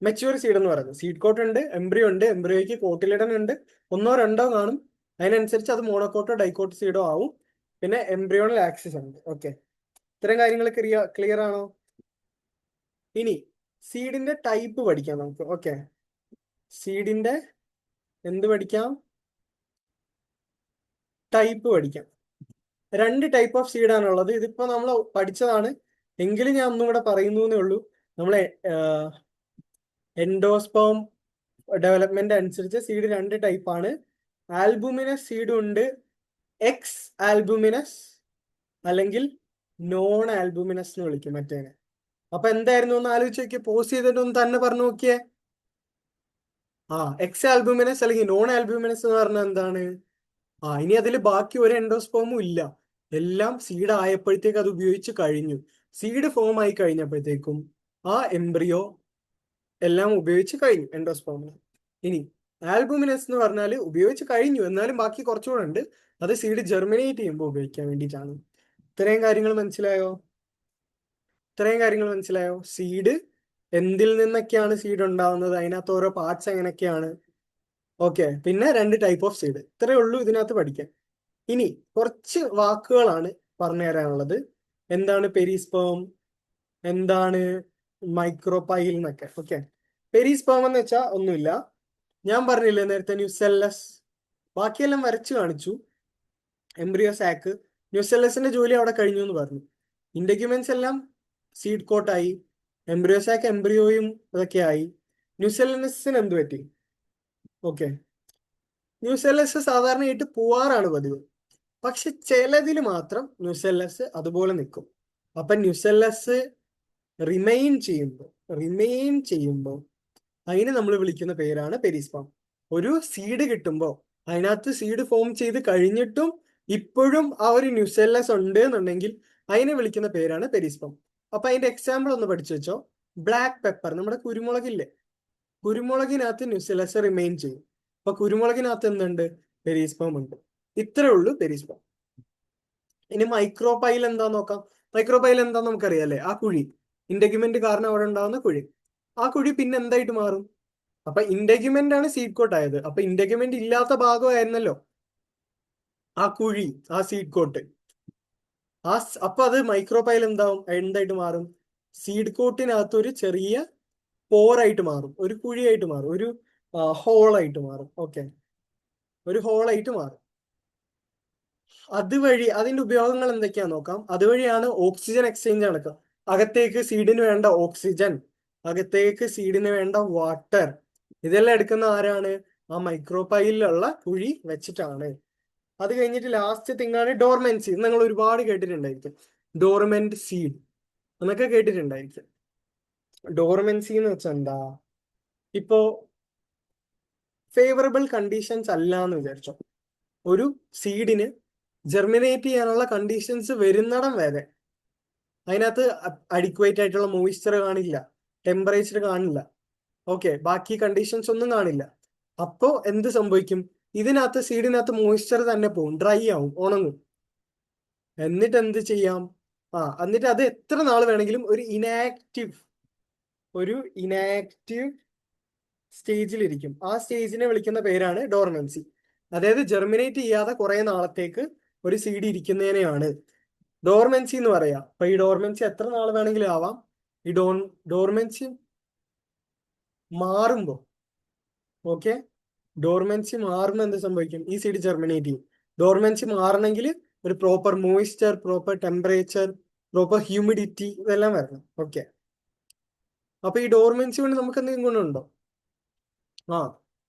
മെച്യൂർ സീഡ് എന്ന് പറയുന്നത്. സീഡ് കോട്ട് ഉണ്ട്, എംബ്രിയോ ഉണ്ട്, എംബ്രിയോയ്ക്ക് കോട്ടിലിഡൻ ഉണ്ട്, ഒന്നോ രണ്ടോ കാണും, അതിനനുസരിച്ച് അത് മോണോകോട്ടോ ഡൈക്കോട്ട് സീഡോ ആവും. പിന്നെ എംബ്രിയോണൽ ആക്സിസ് ഉണ്ട്. ഓക്കെ, ഇത്തരം കാര്യങ്ങൾ ക്ലിയർ ആണോ? ഇനി സീഡിന്റെ ടൈപ്പ് പഠിക്കാം നമുക്ക്. ഓക്കെ, സീഡിന്റെ എന്ത് പഠിക്കാം, ടൈപ്പ് പഠിക്കാം. രണ്ട് ടൈപ്പ് ഓഫ് സീഡാണുള്ളത്. ഇതിപ്പോ നമ്മൾ പഠിച്ചതാണ്, എങ്കിലും ഞാൻ ഒന്നും കൂടെ പറയുന്നു എന്നേ ഉള്ളൂ. നമ്മളെ എൻഡോസ്പേം ഡെവലപ്മെന്റ് അനുസരിച്ച് സീഡ് രണ്ട് ടൈപ്പാണ്. ആൽബുമിനസ് സീഡും ഉണ്ട്, എക്സ് ആൽബുമിനസ് അല്ലെങ്കിൽ നോൺ ആൽബുമിനസ് എന്ന് വിളിക്കും മറ്റേനെ. അപ്പൊ എന്തായിരുന്നു ഒന്ന് ആലോചിച്ച് നോക്കിയേ, പോസ് ചെയ്തിട്ട് ഒന്ന് തന്നെ പറഞ്ഞു നോക്കിയേ. എക്സ് ആൽബുമിനസ് അല്ലെങ്കിൽ നോൺ ആൽബുമിനസ് എന്ന് പറഞ്ഞാൽ എന്താണ്, ഇനി അതിൽ ബാക്കി ഒരു എൻഡോസ്പേമും ഇല്ല, എല്ലാം സീഡ് ആയപ്പോഴത്തേക്ക് അത് ഉപയോഗിച്ച് കഴിഞ്ഞു. സീഡ് ഫോം ആയി കഴിഞ്ഞപ്പോഴത്തേക്കും ആ എംബ്രിയോ എല്ലാം ഉപയോഗിച്ച് കഴിഞ്ഞു എൻഡോസ്പേമിന്. ഇനി ആൽബുമിനസ് എന്ന് പറഞ്ഞാൽ ഉപയോഗിച്ച് കഴിഞ്ഞു, എന്നാലും ബാക്കി കുറച്ചുകൂടെ ഉണ്ട്, അത് സീഡ് ജെർമിനേറ്റ് ചെയ്യുമ്പോൾ ഉപയോഗിക്കാൻ വേണ്ടിയിട്ടാണ്. ഇത്രയും കാര്യങ്ങൾ മനസ്സിലായോ? സീഡ് എന്തിൽ നിന്നൊക്കെയാണ് സീഡ് ഉണ്ടാവുന്നത്, അതിനകത്ത് ഓരോ പാർട്സ് എങ്ങനെയൊക്കെയാണ്. ഓക്കെ, പിന്നെ രണ്ട് ടൈപ്പ് ഓഫ് സീഡ്, ഇത്രയേ ഉള്ളൂ ഇതിനകത്ത് പഠിക്കാൻ. ഇനി കുറച്ച് വാക്കുകളാണ് പറഞ്ഞു തരാനുള്ളത്. എന്താണ് പെരിസ്പേം, എന്താണ് മൈക്രോപൈൽ എന്നൊക്കെ. ഓക്കെ, പെരിസ്പേം എന്ന് വെച്ചാൽ ഒന്നുമില്ല, ഞാൻ പറഞ്ഞില്ലേ നേരത്തെ ന്യൂസെല്ലസ്, ബാക്കിയെല്ലാം വരച്ചു കാണിച്ചു. എംബ്രിയോ സാക്ക്, ന്യൂസെല്ലസിന്റെ ജോലി അവിടെ കഴിഞ്ഞു എന്ന് പറഞ്ഞു. ഇന്റഗ്യുമെന്റ്സ് എല്ലാം സീഡ് കോട്ടായി, എംബ്രിയോസാക്ക് എംബ്രിയോയും അതൊക്കെ ആയി. ന്യൂസെല്ലസിന് എന്ത് പറ്റി? ഓക്കെ, ന്യൂസെല്ലസ് സാധാരണയായിട്ട് പോവാറാണ് പതിവ്. പക്ഷെ ചിലതിൽ മാത്രം ന്യൂസെല്ലസ് അതുപോലെ നിൽക്കും. അപ്പൊ ന്യൂസെല്ലസ് റിമെയിൻ ചെയ്യുമ്പോൾ അതിനെ നമ്മൾ വിളിക്കുന്ന പേരാണ് പെരിസ്പേം. ഒരു സീഡ് കിട്ടുമ്പോൾ അതിനകത്ത് സീഡ് ഫോം ചെയ്ത് കഴിഞ്ഞിട്ടും ഇപ്പോഴും ആ ഒരു ന്യൂസെല്ലസ് ഉണ്ട് എന്നുണ്ടെങ്കിൽ അതിനെ വിളിക്കുന്ന പേരാണ് പെരിസ്പേം. അപ്പൊ അതിന്റെ എക്സാമ്പിൾ ഒന്ന് പഠിച്ചു വെച്ചോ. ബ്ലാക്ക് പെപ്പർ, നമ്മുടെ കുരുമുളകില്ലേ, കുരുമുളകിനകത്ത് ന്യൂസെല്ലസ് റിമെയിൻ ചെയ്യും. അപ്പൊ കുരുമുളകിനകത്ത് എന്തുണ്ട്? പെരിസ്പേം ഉണ്ട്. ഇത്രേ ഉള്ളൂ പെരിസ്പേം. ഇനി മൈക്രോപൈൽ എന്താ നോക്കാം. മൈക്രോപൈൽ എന്താന്ന് നമുക്കറിയാല്ലേ, ആ കുഴി, ഇന്റഗ്യുമെന്റ് കാരണം അവിടെ ഉണ്ടാകുന്ന കുഴി. ആ കുഴി പിന്നെ എന്തായിട്ട് മാറും? അപ്പൊ ഇന്റഗ്യുമെന്റ് ആണ് സീഡ് കോട്ട് ആയത്. അപ്പൊ ഇന്റഗ്യുമെന്റ് ഇല്ലാത്ത ഭാഗമായിരുന്നല്ലോ ആ കുഴി, ആ സീഡ് കോട്ട്. അപ്പൊ അത് മൈക്രോപൈൽ എന്തായിട്ട് മാറും? സീഡ് കോട്ടിനകത്ത് ഒരു ചെറിയ പോറായിട്ട് മാറും, ഒരു കുഴിയായിട്ട് മാറും, ഒരു ഹോളായിട്ട് മാറും. ഓക്കെ, ഒരു ഹോളായിട്ട് മാറും. അതുവഴി അതിന്റെ ഉപയോഗങ്ങൾ എന്തൊക്കെയാ നോക്കാം. അതുവഴിയാണ് ഓക്സിജൻ എക്സ്ചേഞ്ച് നടക്കുക. അകത്തേക്ക് സീഡിന് വേണ്ട ഓക്സിജൻ, അകത്തേക്ക് സീഡിന് വേണ്ട വാട്ടർ, ഇതെല്ലാം എടുക്കുന്ന ആരാണ്? ആ മൈക്രോപൈലിലുള്ള കുഴി വെച്ചിട്ടാണ്. അത് കഴിഞ്ഞിട്ട് ലാസ്റ്റ് തിങ്ങാണ് ഡോർമെൻസി. നിങ്ങൾ ഒരുപാട് കേട്ടിട്ടുണ്ടായിരിക്കും, ഡോർമെന്റ് സീഡ് എന്നൊക്കെ കേട്ടിട്ടുണ്ടായിരിക്കും. ഡോർമെൻസി എന്ന് വെച്ചാൽ എന്താ? ഇപ്പോ ഫേവറബിൾ കണ്ടീഷൻസ് അല്ല എന്ന് വിചാരിച്ചോ, ഒരു സീഡിന് ജെർമിനേറ്റ് ചെയ്യാനുള്ള കണ്ടീഷൻസ് വരുന്നിടം വരെ അതിനകത്ത് അഡിക്വേറ്റ് ആയിട്ടുള്ള മോയിസ്ചർ കാണില്ല, ടെമ്പറേച്ചർ കാണില്ല, ഓക്കെ, ബാക്കി കണ്ടീഷൻസ് ഒന്നും കാണില്ല. അപ്പോ എന്ത് സംഭവിക്കും? ഇതിനകത്ത് സീഡിനകത്ത് മോയിസ്ചർ തന്നെ പോകും, ഡ്രൈ ആവും, ഉണങ്ങും. എന്നിട്ട് എന്ത് ചെയ്യാം? എന്നിട്ട് അത് എത്ര നാൾ വേണമെങ്കിലും ഒരു ഇനാക്റ്റീവ് സ്റ്റേജിലിരിക്കും. ആ സ്റ്റേജിനെ വിളിക്കുന്ന പേരാണ് ഡോർമെൻസി. അതായത് ജെർമിനേറ്റ് ചെയ്യാതെ കുറെ നാളത്തേക്ക് ഒരു സീഡ് ഇരിക്കുന്നതിനെയാണ് ഡോർമെൻസി എന്ന് പറയാം. അപ്പൊ ഈ ഡോർമെൻസി എത്ര നാൾ വേണമെങ്കിലും ആവാം. ഈ ഡോർമെൻസി മാറുമ്പോ, ഓക്കെ, ഡോർമെൻസി മാറുമ്പോൾ എന്ത് സംഭവിക്കും? ഈ സീഡ് ജെർമിനേറ്റ് ചെയ്യും. ഡോർമെൻസി മാറണമെങ്കിൽ ഒരു proper moisture, proper temperature, proper humidity ഇതെല്ലാം വരണം. ഓക്കെ, അപ്പൊ ഈ ഡോർമെൻസി കൊണ്ട് നമുക്ക് എന്തെങ്കിലും ഗുണമുണ്ടോ?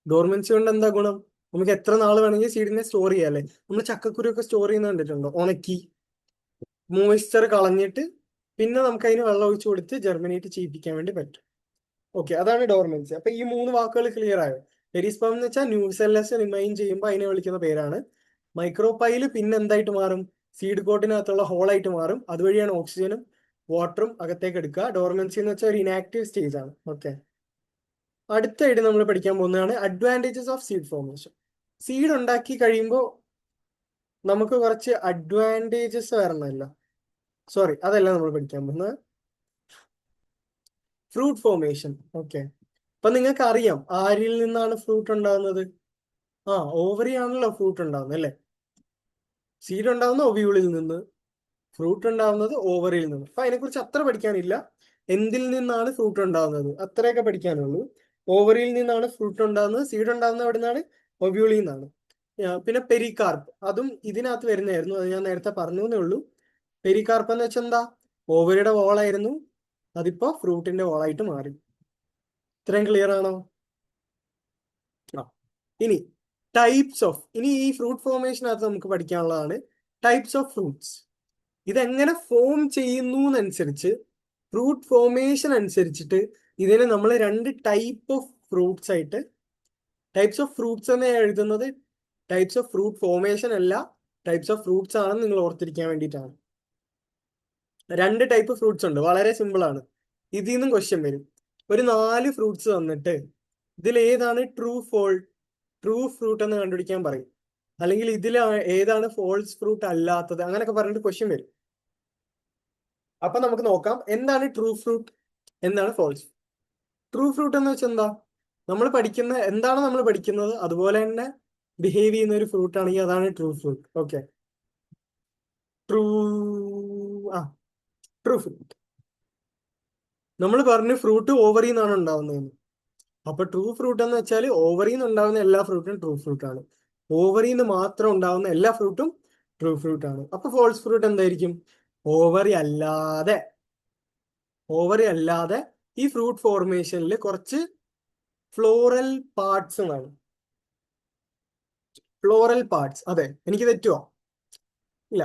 ഡോർമെൻസി കൊണ്ട് എന്താ ഗുണം? നമുക്ക് എത്ര നാൾ വേണമെങ്കിൽ സീഡിനെ സ്റ്റോർ ചെയ്യാം അല്ലേ. നമ്മൾ ചക്കക്കുരു ഒക്കെ സ്റ്റോർ ചെയ്യുന്ന കണ്ടിട്ടുണ്ടോ? ഉണക്കി മോയിസ്ചർ കളഞ്ഞിട്ട് പിന്നെ നമുക്ക് അതിന് വെള്ളം ഒഴിച്ചു കൊടുത്ത് ജെർമിനേറ്റ് ചെയ്യിപ്പിക്കാൻ വേണ്ടി പറ്റും. ഓക്കെ, അതാണ് ഡോർമെൻസി. അപ്പൊ ഈ 3 വാക്കുകൾ ക്ലിയർ ആയോ? പെരിസ്പേം എന്ന് വെച്ചാൽ ന്യൂസെല്ലസ് റിമൈൻ ചെയ്യുമ്പോൾ അതിനെ വിളിക്കുന്ന പേരാണ്. മൈക്രോപൈല് പിന്നെ എന്തായിട്ട് മാറും? സീഡ് കോട്ടിനകത്തുള്ള ഹോളായിട്ട് മാറും. അതുവഴിയാണ് ഓക്സിജനും വാട്ടറും അകത്തേക്ക് എടുക്കുക. ഡോർമെൻസി എന്ന് വെച്ചാൽ ഒരു ഇനാക്റ്റീവ് സ്റ്റേജ് ആണ്. ഓക്കെ, അടുത്തായിട്ട് നമ്മൾ പഠിക്കാൻ പോകുന്നതാണ് advantages of seed formation. Seed ഉണ്ടാക്കി കഴിയുമ്പോൾ നമുക്ക് കുറച്ച് അഡ്വാൻറ്റേജസ് വരണമല്ലോ. സോറി, അതല്ല നമ്മൾ പഠിക്കാൻ പോകുന്നത്. Fruit formation. ഓക്കെ, അപ്പൊ നിങ്ങൾക്ക് അറിയാം ആരിൽ നിന്നാണ് ഫ്രൂട്ട് ഉണ്ടാകുന്നത്? ഓവറി ആണല്ലോ ഫ്രൂട്ട് ഉണ്ടാകുന്നത് അല്ലേ. സീഡ് ഉണ്ടാകുന്ന ഒവ്യൂളിൽ നിന്ന്, ഫ്രൂട്ട് ഉണ്ടാകുന്നത് ഓവറിയിൽ നിന്ന്. അപ്പൊ അതിനെക്കുറിച്ച് അത്ര പഠിക്കാനില്ല. എന്തിൽ നിന്നാണ് ഫ്രൂട്ട് ഉണ്ടാകുന്നത് അത്രയൊക്കെ പഠിക്കാനുള്ളൂ. ഓവറിയിൽ നിന്നാണ് ഫ്രൂട്ട് ഉണ്ടാകുന്നത്. സീഡ് ഉണ്ടാകുന്നത് എവിടെ നിന്നാണ്? ഒവ്യൂളിൽ നിന്നാണ്. പിന്നെ പെരികാർപ്പ്, അതും ഇതിനകത്ത് വരുന്നതായിരുന്നു. അത് ഞാൻ നേരത്തെ പറഞ്ഞു എന്നേ ഉള്ളൂ. പെരികാർപ്പ് എന്ന് വെച്ചാൽ എന്താ? ഓവറിയുടെ വോളായിരുന്നു, അതിപ്പോ ഫ്രൂട്ടിന്റെ വോളായിട്ട് മാറി. ഇത്രയും ക്ലിയർ ആണോ? ഇനി ഇനി ഈ ഫ്രൂട്ട് ഫോർമേഷനകത്ത് നമുക്ക് പഠിക്കാനുള്ളതാണ് ടൈപ്സ് ഓഫ് ഫ്രൂട്ട്സ്. ഇതെങ്ങനെ ഫോം ചെയ്യുന്നു എന്നനുസരിച്ച്, ഫ്രൂട്ട് ഫോർമേഷൻ അനുസരിച്ചിട്ട് ഇതിനെ നമ്മൾ 2 ടൈപ്പ് ഓഫ് ഫ്രൂട്ട്സ് ആയിട്ട്, ടൈപ്സ് ഓഫ് ഫ്രൂട്ട്സ് എന്ന് എഴുതുന്നത് ടൈപ്സ് ഓഫ് ഫ്രൂട്ട് ഫോർമേഷൻ അല്ല, ടൈപ്സ് ഓഫ് ഫ്രൂട്ട്സ് ആണെന്ന് നിങ്ങൾ ഓർത്തിരിക്കാൻ വേണ്ടിയിട്ടാണ്. 2 ടൈപ്പ് ഫ്രൂട്ട്സ് ഉണ്ട്, വളരെ സിമ്പിൾ ആണ്. ഇതിൽ നിന്നും ക്വസ്റ്റ്യൻ വരും. ഒരു 4 ഫ്രൂട്ട്സ് തന്നിട്ട് ഇതിൽ ഏതാണ് ട്രൂ ഫ്രൂട്ട് എന്ന് കണ്ടുപിടിക്കാൻ പറയും. അല്ലെങ്കിൽ ഇതിൽ ഏതാണ് ഫോൾസ് ഫ്രൂട്ട് അല്ലാത്തത്, അങ്ങനെയൊക്കെ പറഞ്ഞിട്ട് ക്വസ്റ്റ്യൻ വരും. അപ്പൊ നമുക്ക് നോക്കാം എന്താണ് ട്രൂ ഫ്രൂട്ട്, എന്താണ് ഫോൾസ്. ട്രൂ ഫ്രൂട്ട് എന്ന് വെച്ചാൽ എന്താ? നമ്മൾ പഠിക്കുന്നത് അതുപോലെ തന്നെ ബിഹേവ് ചെയ്യുന്ന ഒരു ഫ്രൂട്ട് ആണെങ്കിൽ അതാണ് true fruit. Okay, true fruit. നമ്മൾ പറഞ്ഞു ഫ്രൂട്ട് ഓവറിൽ നിന്നാണ് ഉണ്ടാവുന്നതെന്ന്. അപ്പൊ ട്രൂ ഫ്രൂട്ട് എന്ന് വെച്ചാൽ ഓവറിൽ നിന്ന് ഉണ്ടാവുന്ന എല്ലാ ഫ്രൂട്ടും ട്രൂ ഫ്രൂട്ട് ആണ്. ഓവറിൽ നിന്ന് മാത്രം ഉണ്ടാവുന്ന എല്ലാ ഫ്രൂട്ടും ട്രൂ ഫ്രൂട്ട് ആണ്. അപ്പൊ ഫോൾസ് ഫ്രൂട്ട് എന്തായിരിക്കും? ഓവറി അല്ലാതെ ഈ ഫ്രൂട്ട് ഫോർമേഷനിൽ കുറച്ച് ഫ്ലോറൽ പാർട്സ് വേണം. ഫ്ലോറൽ പാർട്സ്, അതെ, എനിക്ക് തെറ്റുവോ? ഇല്ല.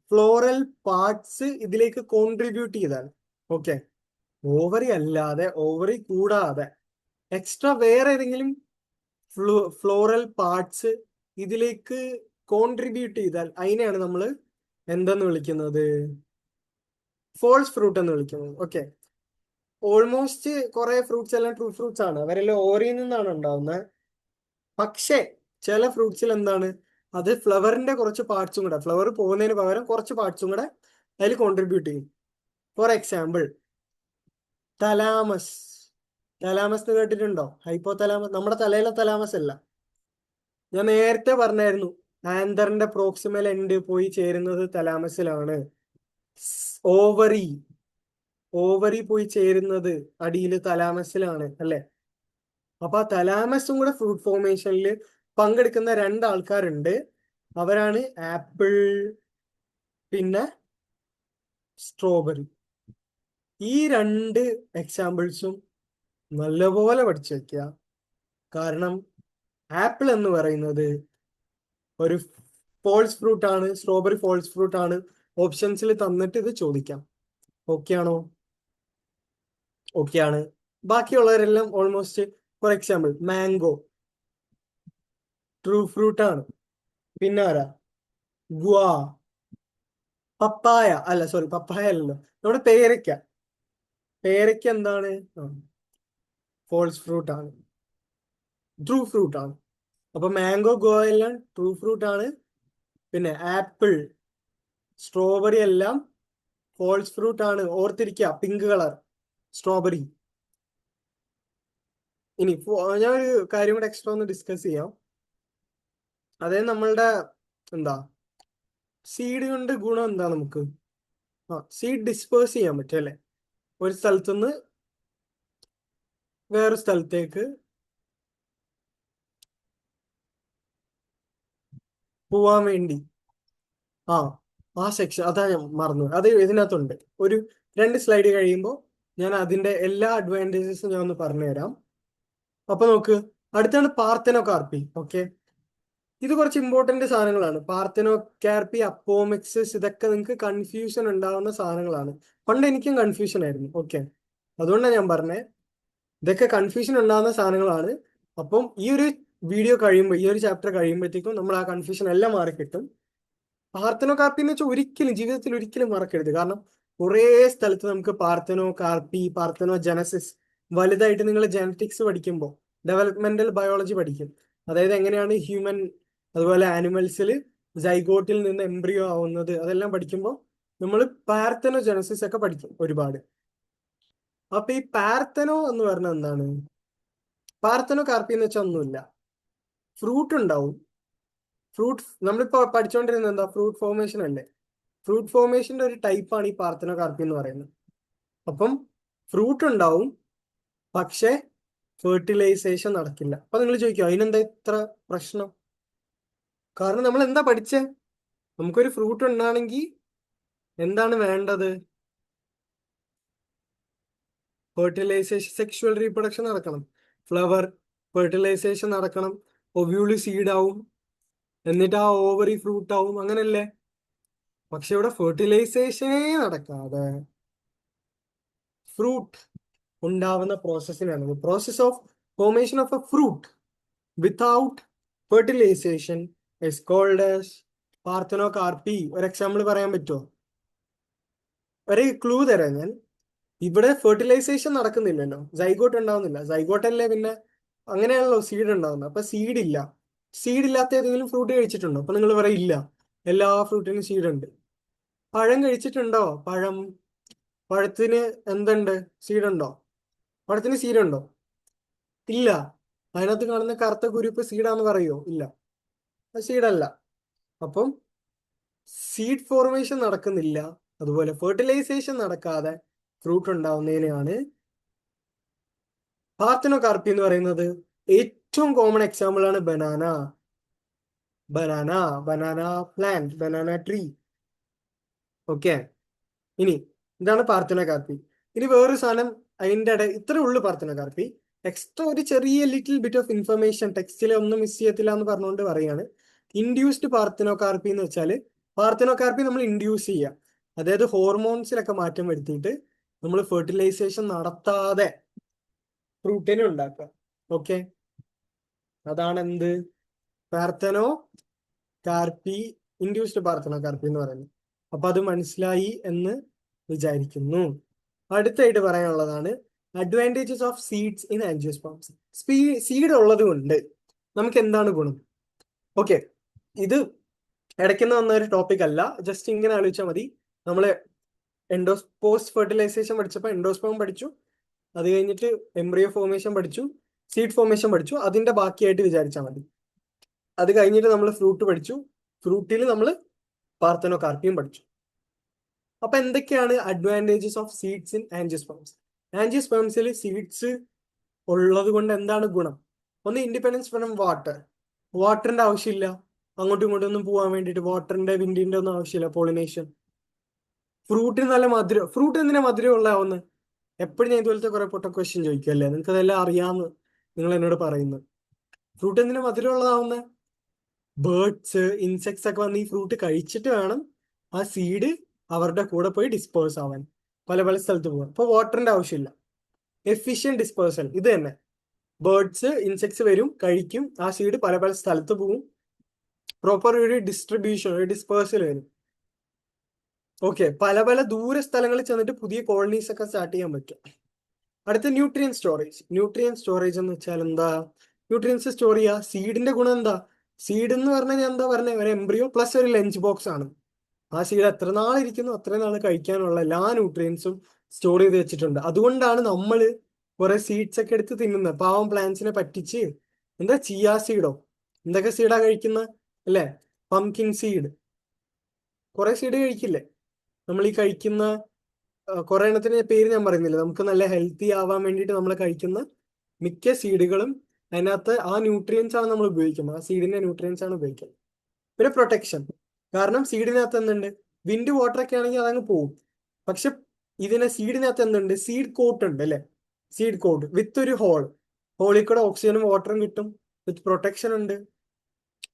ഫ്ലോറൽ പാർട്സ് ഇതിലേക്ക് കോൺട്രിബ്യൂട്ട് ചെയ്താണ്. ഓക്കെ, ഓവറി കൂടാതെ എക്സ്ട്രാ വേറെ ഏതെങ്കിലും ഫ്ലോറൽ പാർട്സ് ഇതിലേക്ക് കോൺട്രിബ്യൂട്ട് ചെയ്താൽ അതിനെയാണ് നമ്മൾ എന്തെന്ന് വിളിക്കുന്നത്? ഫോൾസ് ഫ്രൂട്ട് എന്ന് വിളിക്കുന്നത്. ഓക്കെ, ഓൾമോസ്റ്റ് കുറെ ഫ്രൂട്ട്സ് എല്ലാം ട്രൂ ഫ്രൂട്ട്സ് ആണ്, അവരെല്ലാം ഓവറിൽ നിന്നാണ് ഉണ്ടാവുന്നത്. പക്ഷേ ചില ഫ്രൂട്ട്സിൽ എന്താണ്, അത് ഫ്ലവറിന്റെ കുറച്ച് പാർട്സും കൂടെ, ഫ്ലവർ പോകുന്നതിന് പകരം കുറച്ച് പാർട്സും കൂടെ അതിൽ കോൺട്രിബ്യൂട്ട് ചെയ്യും. For example thalamus. തലാമസ് എന്ന് കേട്ടിട്ടുണ്ടോ? ഹൈപ്പോ തലാമസ് നമ്മുടെ തലയിലെ തലാമസ് അല്ല. ഞാൻ നേരത്തെ പറഞ്ഞായിരുന്നു, ആന്തറിന്റെ പ്രോക്സിമൽ എൻഡ് പോയി ചേരുന്നത് തലാമസിലാണ്. ഓവറി പോയി ചേരുന്നത് അടിയിൽ തലാമസിലാണ്, അല്ലെ? അപ്പൊ ആ തലാമസും കൂടെ ഫ്രൂട്ട് ഫോർമേഷനിൽ പങ്കെടുക്കുന്ന 2 ആൾക്കാരുണ്ട്. അവരാണ് ആപ്പിൾ പിന്നെ സ്ട്രോബെറി. ഈ 2 എക്സാമ്പിൾസും നല്ലപോലെ പഠിച്ചു വെക്കുക. കാരണം ആപ്പിൾ എന്ന് പറയുന്നത് ഒരു ഫോൾസ് ഫ്രൂട്ട് ആണ്, സ്ട്രോബെറി ഫോൾസ് ഫ്രൂട്ട് ആണ്. ഓപ്ഷൻസിൽ തന്നിട്ട് ഇത് ചോദിക്കാം. ഓക്കെ ആണോ? ഓക്കെ ആണ്. ബാക്കിയുള്ളവരെല്ലാം almost, for example mango true fruit ആണ്. പിന്നെ ആരാ? ഗുവാ. പപ്പായ അല്ല, സോറി, പപ്പായ അല്ലല്ലോ, നമ്മുടെ പേരയ്ക്ക എന്താണ്? ഫോൾസ് ഫ്രൂട്ട് ആണ്, ട്രൂ ഫ്രൂട്ട് ആണ്. അപ്പൊ മാംഗോ, ഗുവ എല്ലാം ട്രൂ ഫ്രൂട്ട് ആണ്. പിന്നെ ആപ്പിൾ, സ്ട്രോബെറി എല്ലാം ഫോൾസ് ഫ്രൂട്ട് ആണ്. ഓർത്തിരിക്കുക, പിങ്ക് കളർ സ്ട്രോബെറി. ഇനി ഞാൻ ഒരു കാര്യം കൂടെ എക്സ്ട്രാ ഒന്ന് ഡിസ്കസ് ചെയ്യാം. അതായത് നമ്മളുടെ എന്താ സീഡ് കൊണ്ട് ഗുണം എന്താ? നമുക്ക് സീഡ് ഡിസ്പേഴ്സ് ചെയ്യാൻ പറ്റും, അല്ലെ? ഒരു സ്ഥലത്തുനിന്ന് വേറൊരു സ്ഥലത്തേക്ക് പോവാൻ വേണ്ടി ആ സെക്ഷൻ അതാ ഞാൻ മറന്നു, അത് ഇതിനകത്തുണ്ട്. ഒരു 2 സ്ലൈഡ് കഴിയുമ്പോൾ ഞാൻ അതിന്റെ എല്ലാ അഡ്വാൻറ്റേജസും ഞാൻ ഒന്ന് പറഞ്ഞുതരാം. അപ്പൊ നോക്ക്, അടുത്താണ് പാർത്തനോ കാർപ്പി. ഓക്കെ, ഇത് കുറച്ച് ഇമ്പോർട്ടന്റ് സാധനങ്ങളാണ്. പാർത്തനോ കാർപ്പി, അപ്പോമിക്സിസ്, ഇതൊക്കെ നിങ്ങൾക്ക് കൺഫ്യൂഷൻ ഉണ്ടാവുന്ന സാധനങ്ങളാണ്. പണ്ട് എനിക്കും കൺഫ്യൂഷൻ ആയിരുന്നു. ഓക്കെ, അതുകൊണ്ടാണ് ഞാൻ പറഞ്ഞത്, ഇതൊക്കെ കൺഫ്യൂഷൻ ഉണ്ടാകുന്ന സാധനങ്ങളാണ്. അപ്പം ഈ ഒരു വീഡിയോ കഴിയുമ്പോൾ, ഈ ഒരു ചാപ്റ്റർ കഴിയുമ്പോഴത്തേക്കും നമ്മൾ ആ കൺഫ്യൂഷൻ എല്ലാം മാറിക്കിട്ടും. പാർത്തനോ കാർപ്പി എന്ന് വെച്ചാൽ ഒരിക്കലും ജീവിതത്തിൽ ഒരിക്കലും മറക്കരുത്. കാരണം കുറേ സ്ഥലത്ത് നമുക്ക് പാർത്തനോ കാർപ്പി, പാർത്തനോ ജനസിസ്, വലുതായിട്ട് നിങ്ങൾ ജനറ്റിക്സ് പഠിക്കുമ്പോൾ ഡെവലപ്മെന്റൽ ബയോളജി പഠിക്കും. അതായത് എങ്ങനെയാണ് ഹ്യൂമൻ അതുപോലെ ആനിമൽസിൽ സൈഗോട്ടിൽ നിന്ന് എംബ്രിയോ ആവുന്നത്, അതെല്ലാം പഠിക്കുമ്പോൾ നമ്മൾ പാർത്തനോ ജനസിസ് ഒക്കെ പഠിക്കും ഒരുപാട്. അപ്പൊ ഈ പാർത്തനോ എന്ന് പറഞ്ഞാൽ എന്താണ്? പാർത്തനോ കാർപ്പി എന്ന് വെച്ചാൽ ഒന്നുമില്ല, ഫ്രൂട്ട് ഉണ്ടാവും. ഫ്രൂട്ട് നമ്മളിപ്പോ പഠിച്ചുകൊണ്ടിരുന്നത് എന്താ? ഫ്രൂട്ട് ഫോർമേഷൻ അല്ലേ? ഫ്രൂട്ട് ഫോർമേഷന്റെ ഒരു ടൈപ്പാണ് ഈ പാർത്തനോ കാർപ്പി എന്ന് പറയുന്നത്. അപ്പം ഫ്രൂട്ട് ഉണ്ടാവും, പക്ഷെ ഫെർട്ടിലൈസേഷൻ നടക്കില്ല. അപ്പൊ നിങ്ങൾ ചോദിക്കും, അതിനെന്താ ഇത്ര പ്രശ്നം? കാരണം നമ്മൾ എന്താ പഠിച്ചേ? നമുക്കൊരു ഫ്രൂട്ട് ഉണ്ടാണെങ്കിൽ എന്താണ് വേണ്ടത്? ഫെർട്ടിലൈസേഷൻ, സെക്ഷുവൽ റീപ്രൊഡക്ഷൻ നടക്കണം, ഫ്ലവർ ഫെർട്ടിലൈസേഷൻ നടക്കണം, ഒവ്യൂള് സീഡ് ആവും, എന്നിട്ട് ആ ഓവറി ഫ്രൂട്ട് ആവും, അങ്ങനല്ലേ? പക്ഷെ ഇവിടെ ഫെർട്ടിലൈസേഷനേ നടക്കാതെ ഫ്രൂട്ട് ഉണ്ടാവുന്ന പ്രോസസ്സിനാണ് process of formation of a fruit without fertilization is called as parthenocarpy. ഒരു എക്സാമ്പിൾ പറയാൻ പറ്റുമോ? ഒരു ക്ലൂ തരാം ഞാൻ. ഇവിടെ ഫെർട്ടിലൈസേഷൻ നടക്കുന്നില്ലല്ലോ, സൈഗോട്ട് ഉണ്ടാവുന്നില്ല. സൈഗോട്ടല്ലേ പിന്നെ അങ്ങനെയാണല്ലോ സീഡ് ഉണ്ടാവുന്നത്. അപ്പൊ സീഡ് ഇല്ലാത്ത ഏതെങ്കിലും ഫ്രൂട്ട് കഴിച്ചിട്ടുണ്ടോ? അപ്പൊ നിങ്ങൾ പറയില്ല, എല്ലാ ഫ്രൂട്ടിനും സീഡ് ഉണ്ട്. പഴം കഴിച്ചിട്ടുണ്ടോ? പഴത്തിന് എന്തുണ്ട്? സീഡ് ഉണ്ടോ? പഴത്തിന് സീഡ് ഉണ്ടോ? ഇല്ല. അതിനകത്ത് കാണുന്ന കറുത്ത കുരുപ്പ് സീഡാന്ന് പറയോ? ഇല്ല, അത് സീഡല്ല. അപ്പം സീഡ് ഫോർമേഷൻ നടക്കുന്നില്ല, അതുപോലെ ഫെർട്ടിലൈസേഷൻ നടക്കാതെ ഫ്രൂട്ട് ഉണ്ടാവുന്നതിനെയാണ് പാർത്തനോ കാർപ്പി എന്ന് പറയുന്നത്. ഏറ്റവും കോമൺ എക്സാമ്പിൾ ആണ് banana. Banana plant, banana tree. Okay, ഇനി ഇതാണ് പാർത്തനോകാർപ്പി. ഇനി വേറൊരു സാധനം അതിൻ്റെ ഇത്രേ ഉള്ളു പാർത്തനോകാർപ്പി. എക്സ്ട്രാ ഒരു ചെറിയ ലിറ്റിൽ ബിറ്റ് ഓഫ് ഇൻഫർമേഷൻ ടെക്സ്റ്റിൽ ഒന്നും മിസ് ചെയ്യത്തില്ല എന്ന് പറഞ്ഞുകൊണ്ട് പറയാണ്. ഇൻഡ്യൂസ്ഡ് പാർത്തനോകാർപ്പി എന്ന് വെച്ചാൽ പാർത്തനോകാർപ്പി നമ്മൾ ഇൻഡ്യൂസ് ചെയ്യുക, അതായത് ഹോർമോൺസിലൊക്കെ മാറ്റം വരുത്തിയിട്ട് നമ്മൾ ഫെർട്ടിലൈസേഷൻ നടത്താതെ ഫ്രൂട്ടിനെ ഉണ്ടാക്കുക. ഓക്കെ, അതാണ് എന്ത് പാർത്തനോ കാർപ്പി, ഇൻഡ്യൂസ്ഡ് പാർത്തനോകാർപ്പി എന്ന് പറയുന്നത്. അപ്പൊ അത് മനസ്സിലായി എന്ന് വിചാരിക്കുന്നു. അടുത്തായിട്ട് പറയാനുള്ളതാണ് advantages of seeds in angiosperms. Seed ഉള്ളത് കൊണ്ട് നമുക്ക് എന്താണ് ഗുണം? ഓക്കെ, ഇത് ഇടയ്ക്കുന്ന വന്ന ഒരു ടോപ്പിക് അല്ല, ജസ്റ്റ് ഇങ്ങനെ ആലോചിച്ചാൽ മതി. നമ്മള് പോസ്റ്റ് ഫെർട്ടിലൈസേഷൻ പഠിച്ചപ്പോൾ എൻഡോസ്പേം പഠിച്ചു, അത് കഴിഞ്ഞിട്ട് എംബ്രിയോ ഫോർമേഷൻ പഠിച്ചു, സീഡ് ഫോർമേഷൻ പഠിച്ചു, അതിന്റെ ബാക്കിയായിട്ട് വിചാരിച്ചാൽ മതി. അത് കഴിഞ്ഞിട്ട് നമ്മൾ ഫ്രൂട്ട് പഠിച്ചു, ഫ്രൂട്ടിൽ നമ്മൾ പാർത്തനോകാർപ്പിയും പഠിച്ചു. അപ്പൊ എന്തൊക്കെയാണ് advantages of seeds in angiosperms? ആൻജിയോസ്പേംസിൽ സീഡ്സ് ഉള്ളത് കൊണ്ട് എന്താണ് ഗുണം? ഒന്ന്, ഇൻഡിപെൻഡൻസ് ഫ്രം വാട്ടർ. വാട്ടറിന്റെ ആവശ്യമില്ല അങ്ങോട്ടും ഇങ്ങോട്ടും ഒന്നും പോകാൻ വേണ്ടിയിട്ട്, വാട്ടറിന്റെ വിൻഡിന്റെ ഒന്നും ആവശ്യമില്ല. പോളിനേഷൻ. ഫ്രൂട്ടിന് നല്ല മധുരം. ഫ്രൂട്ട് എന്തിനാ മധുരം ഉള്ളതാവുന്നത്? എപ്പോഴും ഞാൻ ഇതുപോലത്തെ കുറെ പൊട്ട ക്വസ്റ്റ്യൻ ചോദിക്കും അല്ലേ, നിങ്ങൾക്ക് അതെല്ലാം അറിയാമെന്ന് നിങ്ങൾ എന്നോട് പറയുന്നത്. ഫ്രൂട്ട് എന്തിനാ മധുരം ഉള്ളതാവുന്നത്? ബേർഡ്സ്, ഇൻസെക്ട്സ് ഒക്കെ വന്ന് ഈ ഫ്രൂട്ട് കഴിച്ചിട്ട് വേണം ആ സീഡ് അവരുടെ കൂടെ പോയി ഡിസ്പേഴ്സ് ആവാൻ, പല പല സ്ഥലത്ത് പോകാൻ. അപ്പോൾ വാട്ടറിന്റെ ആവശ്യമില്ല. Efficient dispersal. ഇത് തന്നെ, ബേർഡ്സ്, ഇൻസെക്ട്സ് വരും, കഴിക്കും, ആ സീഡ് പല പല സ്ഥലത്ത് പോകും, പ്രോപ്പർ ഒരു ഡിസ്ട്രിബ്യൂഷൻ, ഒരു ഡിസ്പേഴ്സൽ വരും. ഓക്കെ, പല പല ദൂര സ്ഥലങ്ങളിൽ ചെന്നിട്ട് പുതിയ കോളനീസ് ഒക്കെ സ്റ്റാർട്ട് ചെയ്യാൻ പറ്റും. അടുത്ത ന്യൂട്രിയൻ സ്റ്റോറേജ്. ന്യൂട്രിയൻ സ്റ്റോറേജ് എന്ന് വെച്ചാൽ എന്താ? ന്യൂട്രിയൻസ് സ്റ്റോർ ചെയ്യുക. സീഡിന്റെ ഗുണം എന്താ? സീഡ് എന്ന് പറഞ്ഞാൽ ഞാൻ എന്താ പറഞ്ഞത്, ഒരു എംബ്രിയോ പ്ലസ് ഒരു ലഞ്ച് ബോക്സ് ആണ്. ആ സീഡ് എത്ര നാളിരിക്കുന്നു അത്രയും നാൾ കഴിക്കാനുള്ള എല്ലാ ന്യൂട്രിയൻസും സ്റ്റോർ ചെയ്ത് വെച്ചിട്ടുണ്ട്. അതുകൊണ്ടാണ് നമ്മൾ കുറെ സീഡ്സ് ഒക്കെ എടുത്ത് തിന്നുന്നത്. പാവം പ്ലാന്റ്സിനെ പറ്റിച്ച്. എന്താ, ചിയാ സീഡോ എന്തൊക്കെ സീഡാ കഴിക്കുന്നത് അല്ലേ? പംകിൻ സീഡ്, കുറെ സീഡ് കഴിക്കില്ലേ നമ്മൾ? ഈ കഴിക്കുന്ന കുറെ എണ്ണത്തിന് പേര് ഞാൻ പറയുന്നില്ല, നമുക്ക് നല്ല ഹെൽത്തി ആവാൻ വേണ്ടിയിട്ട് നമ്മൾ കഴിക്കുന്ന മിക്ക സീഡുകളും അതിനകത്ത് ആ ന്യൂട്രിയൻസ് ആണ് നമ്മൾ ഉപയോഗിക്കുന്നത്, ആ സീഡിന്റെ ന്യൂട്രിയൻസ് ആണ് ഉപയോഗിക്കുന്നത്. പിന്നെ പ്രൊട്ടക്ഷൻ. കാരണം സീഡിനകത്ത് എന്തുണ്ട്? വിൻഡ് വാട്ടർ ഒക്കെ ആണെങ്കിൽ അതങ്ങ് പോകും. പക്ഷെ സീഡിനകത്ത് എന്തുണ്ട്? സീഡ് കോട്ട് ഉണ്ട് അല്ലെ? സീഡ് കോട്ട് വിത്ത് ഒരു ഹോളിൽ കൂടെ ഓക്സിജനും വാട്ടറും കിട്ടും, വിത്ത് പ്രൊട്ടക്ഷൻ ഉണ്ട്.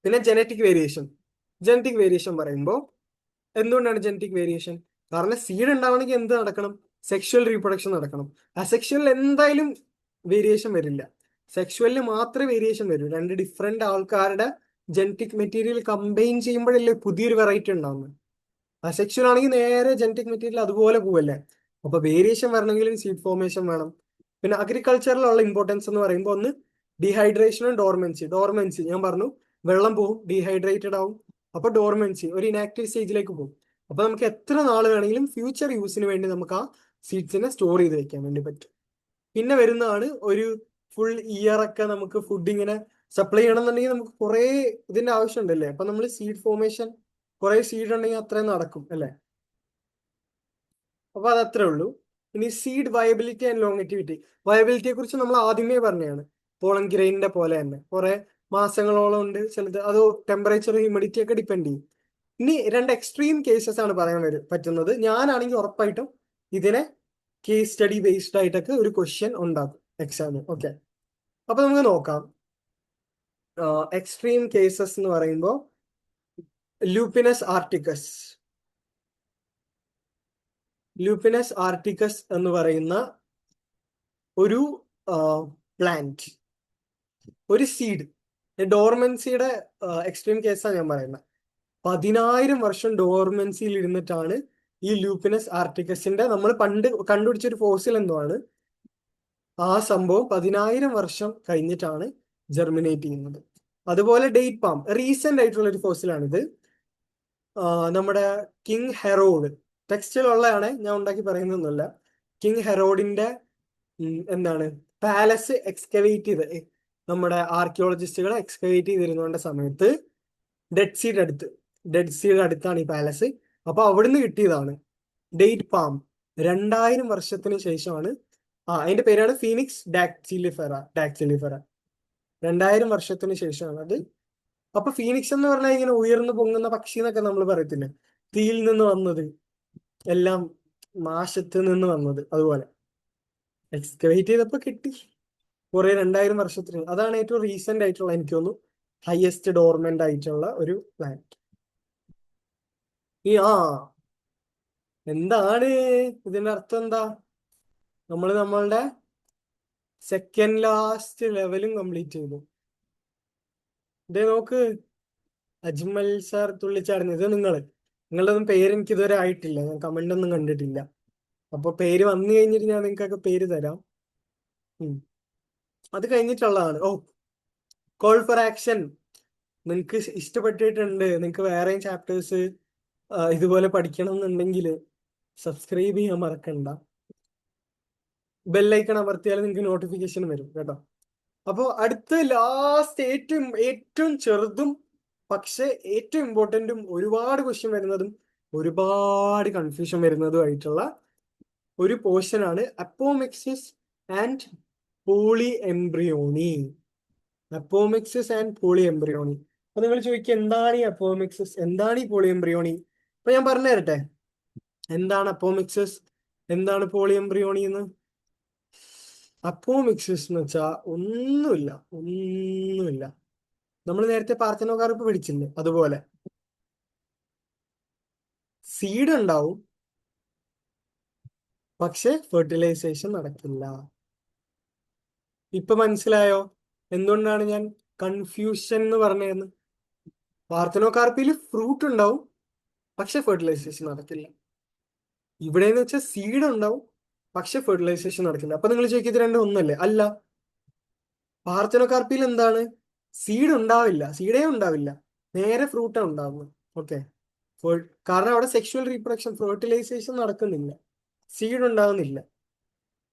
പിന്നെ ജനറ്റിക് വേരിയേഷൻ. ജനറ്റിക് വേരിയേഷൻ പറയുമ്പോൾ എന്തുകൊണ്ടാണ് ജനറ്റിക് വേരിയേഷൻ? കാരണം സീഡ് ഉണ്ടാവണമെങ്കിൽ എന്ത് നടക്കണം? സെക്ഷുവൽ റീപ്രൊഡക്ഷൻ നടക്കണം. അസെക്ഷുവലിൽ എന്തായാലും വേരിയേഷൻ വരില്ല, സെക്ഷുവലിന് മാത്രമേ വേരിയേഷൻ വരൂ. രണ്ട് ഡിഫറെന്റ് ആൾക്കാരുടെ ജനറ്റിക് മെറ്റീരിയൽ കമ്പൈൻ ചെയ്യുമ്പോഴല്ലേ പുതിയൊരു വെറൈറ്റി ഉണ്ടാവുന്നത്. അസെക്ഷുവൽ ആണെങ്കിൽ നേരെ ജനറ്റിക് മെറ്റീരിയൽ അതുപോലെ പോവല്ലേ. അപ്പൊ വേരിയേഷൻ വരണമെങ്കിൽ സീഡ് ഫോർമേഷൻ വേണം. പിന്നെ അഗ്രികൾച്ചറിലുള്ള ഇമ്പോർട്ടൻസ് എന്ന് പറയുമ്പോൾ ഒന്ന് ഡീഹൈഡ്രേഷനും ഡോർമെൻസി ഞാൻ പറഞ്ഞു, വെള്ളം പോവും, ഡീഹൈഡ്രേറ്റഡ് ആവും, അപ്പൊ ഡോർമെൻസി ഒരു ഇനാക്റ്റീവ് സ്റ്റേജിലേക്ക് പോകും. അപ്പൊ നമുക്ക് എത്ര നാൾ വേണമെങ്കിലും ഫ്യൂച്ചർ യൂസിന് വേണ്ടി നമുക്ക് ആ സീഡ്സിനെ സ്റ്റോർ ചെയ്ത് വെക്കാൻ വേണ്ടി പറ്റും. പിന്നെ വരുന്നതാണ് ഒരു ഫുൾ ഇയർ ഒക്കെ നമുക്ക് ഫുഡ് ഇങ്ങനെ സപ്ലൈ ചെയ്യണമെന്നുണ്ടെങ്കിൽ നമുക്ക് കുറെ ഇതിന്റെ ആവശ്യമുണ്ടല്ലേ. അപ്പൊ നമ്മൾ സീഡ് ഫോർമേഷൻ, കുറെ സീഡ് ഉണ്ടെങ്കിൽ അത്രയും നടക്കും അല്ലേ. അപ്പൊ അത് അത്രേ ഉള്ളൂ. ഇനി സീഡ് വയബിലിറ്റി ആൻഡ് ലോങ്ങിറ്റിവിറ്റി. വയബിലിറ്റിയെ കുറിച്ച് നമ്മൾ ആദ്യമേ പറഞ്ഞതാണ്. പോളൻ ഗ്രെയിനിന്റെ പോലെ തന്നെ കുറെ മാസങ്ങളോളം ഉണ്ട്, ചിലത് അത് ടെമ്പറേച്ചർ, ഹ്യൂമിഡിറ്റി ഒക്കെ ഡിപ്പെൻഡ് ചെയ്യും. ഇനി രണ്ട് എക്സ്ട്രീം കേസസ് ആണ് പറയാൻ പറ്റുന്നത്. ഞാനാണെങ്കിൽ ഉറപ്പായിട്ടും ഇതിനെ കേസ് സ്റ്റഡി ബേസ്ഡ് ആയിട്ടൊക്കെ ഒരു ക്വസ്റ്റ്യൻ ഉണ്ടാക്കും എക്സാമിന്. ഓക്കെ, അപ്പൊ നമുക്ക് നോക്കാം. എക്സ്ട്രീം കേസസ് എന്ന് പറയുമ്പോൾ ലൂപ്പിനസ് ആർട്ടിക്കസ്. ലൂപ്പിനസ് ആർട്ടിക്കസ് എന്ന് പറയുന്ന ഒരു പ്ലാന്റ്, ഒരു സീഡ്, ഡോർമെൻസിയുടെ എക്സ്ട്രീം കേസാണ് ഞാൻ പറയുന്നത്. 10,000 വർഷം ഡോർമെൻസിയിൽ ഇരുന്നിട്ടാണ് ഈ ലൂപ്പിനസ് ആർട്ടിക്കസിന്റെ, നമ്മൾ പണ്ട് കണ്ടുപിടിച്ചൊരു ഫോസിൽ എന്തുവാണ്, ആ സംഭവം 10,000 വർഷം കഴിഞ്ഞിട്ടാണ് ജെർമിനേറ്റ് ചെയ്യുന്നത്. അതുപോലെ ഡേറ്റ് പാം റീസെന്റ് ആയിട്ടുള്ള ഒരു ഫോസിലാണിത്. നമ്മുടെ കിങ് ഹെറോഡ്, ടെക്സ്റ്റിലുള്ളതാണ്, ഞാൻ ഉണ്ടാക്കി പറയുന്നൊന്നുമല്ല. കിങ് ഹെറോഡിന്റെ എന്താണ് പാലസ് എക്സ്കവേറ്റ് ചെയ്ത്, നമ്മുടെ ആർക്കിയോളജിസ്റ്റുകൾ എക്സ്കവേറ്റ് ചെയ്തിരുന്നതിന്റെ സമയത്ത് ഡെഡ് സീയുടെ അടുത്താണ് ഈ പാലസ്. അപ്പൊ അവിടുന്ന് കിട്ടിയതാണ് ഡേറ്റ് പാം. 2000 വർഷത്തിന് ശേഷമാണ്, അതിന്റെ പേരാണ് ഫീനിക്സ് ഡാക്സിലിഫെറ. 2000 വർഷത്തിന് ശേഷമാണ് അത് അപ്പൊ ഫീനിക്സ് എന്ന് പറഞ്ഞാൽ ഇങ്ങനെ ഉയർന്നു പൊങ്ങുന്ന പക്ഷി എന്നൊക്കെ നമ്മൾ പറയത്തില്ലേ, തീയിൽ നിന്ന് വന്നത്, എല്ലാം നാശത്തിൽ നിന്ന് വന്നത്, അതുപോലെ എക്സ്കവേറ്റ് ചെയ്തപ്പോ കിട്ടി കുറെ 2000 വർഷത്തിന്. അതാണ് ഏറ്റവും റീസെന്റ് ആയിട്ടുള്ള, എനിക്ക് തോന്നുന്നു, ഹയസ്റ്റ് ഡോർമെന്റ് ആയിട്ടുള്ള ഒരു പ്ലാനറ്റ്. എന്താണ് ഇതിന്റെ അർത്ഥം? എന്താ? നമ്മളുടെ സെക്കൻഡ് ലാസ്റ്റ് ലെവലും കംപ്ലീറ്റ് ചെയ്തു. ഇതേ നോക്ക്, അജ്മൽ സാർ തുള്ളിച്ചാടുന്നു. ഇത് നിങ്ങളുടെ ഒന്നും പേര് എനിക്ക് ഇതുവരെ ആയിട്ടില്ല, ഞാൻ കമന്റ് ഒന്നും കണ്ടിട്ടില്ല. അപ്പൊ പേര് വന്നു കഴിഞ്ഞിട്ട് ഞാൻ നിങ്ങൾക്കൊക്കെ പേര് തരാം. അത് കഴിഞ്ഞിട്ടുള്ളതാണ്. Call for action. നിങ്ങക്ക് ഇഷ്ടപ്പെട്ടിട്ടുണ്ട്, നിങ്ങക്ക് വേറെയും ചാപ്റ്റേഴ്സ് ഇതുപോലെ പഠിക്കണം എന്നുണ്ടെങ്കിൽ സബ്സ്ക്രൈബ് ചെയ്യാൻ മറക്കണ്ട. ബെല്ലൈക്കൺ അമർത്തിയാൽ നിങ്ങൾക്ക് നോട്ടിഫിക്കേഷൻ വരും കേട്ടോ. അപ്പോൾ അടുത്ത ലാസ്റ്റ് ഏറ്റവും ചെറുതും പക്ഷെ ഏറ്റവും ഇമ്പോർട്ടൻറ്റും ഒരുപാട് ക്വസ്റ്റ്യൻ വരുന്നതും ഒരുപാട് കൺഫ്യൂഷൻ വരുന്നതുമായിട്ടുള്ള ഒരു പോർഷൻ ആണ് apomixis and polyembryony. Apomixis and polyembryony. അപ്പൊ നിങ്ങൾ ചോദിക്കുക, എന്താണ് ഈ അപ്പോമെക്സിസ്, എന്താണ് ഈ പോളി എംബ്രിയോണി? അപ്പൊ ഞാൻ പറഞ്ഞു തരട്ടെ, എന്താണ് അപ്പോമെക്സിസ്, എന്താണ് പോളി എംബ്രിയോണി എന്ന്. അപ്പോമെക്സിസ് എന്ന് വെച്ചാൽ ഒന്നുമില്ല. നമ്മൾ നേരത്തെ പാർത്തനോകാർപ്പ് പഠിച്ചില്ലേ, അതുപോലെ സീഡ് ഉണ്ടാവും പക്ഷെ ഫെർട്ടിലൈസേഷൻ നടക്കില്ല. ഇപ്പൊ മനസ്സിലായോ എന്തുകൊണ്ടാണ് ഞാൻ കൺഫ്യൂഷൻ എന്ന് പറഞ്ഞതെന്ന്? പാർത്തനോകാർപ്പിൽ ഫ്രൂട്ട് ഉണ്ടാവും പക്ഷെ ഫെർട്ടിലൈസേഷൻ നടക്കില്ല. ഇവിടെ എന്ന് വെച്ചാൽ സീഡ് ഉണ്ടാവും പക്ഷെ ഫെർട്ടിലൈസേഷൻ നടക്കില്ല. അപ്പൊ നിങ്ങൾ ചോദിക്കും, ഇത് രണ്ടും ഒന്നല്ലേ? അല്ല. പാർത്തനോകാർപ്പിൽ എന്താണ്? സീഡ് ഉണ്ടാവില്ല, സീഡേ ഉണ്ടാവില്ല, നേരെ ഫ്രൂട്ടാണ് ഉണ്ടാവുന്നത്. ഓക്കെ, കാരണം അവിടെ സെക്ഷുവൽ റീപ്രൊഡക്ഷൻ, ഫെർട്ടിലൈസേഷൻ നടക്കുന്നില്ല, സീഡ് ഉണ്ടാവുന്നില്ല,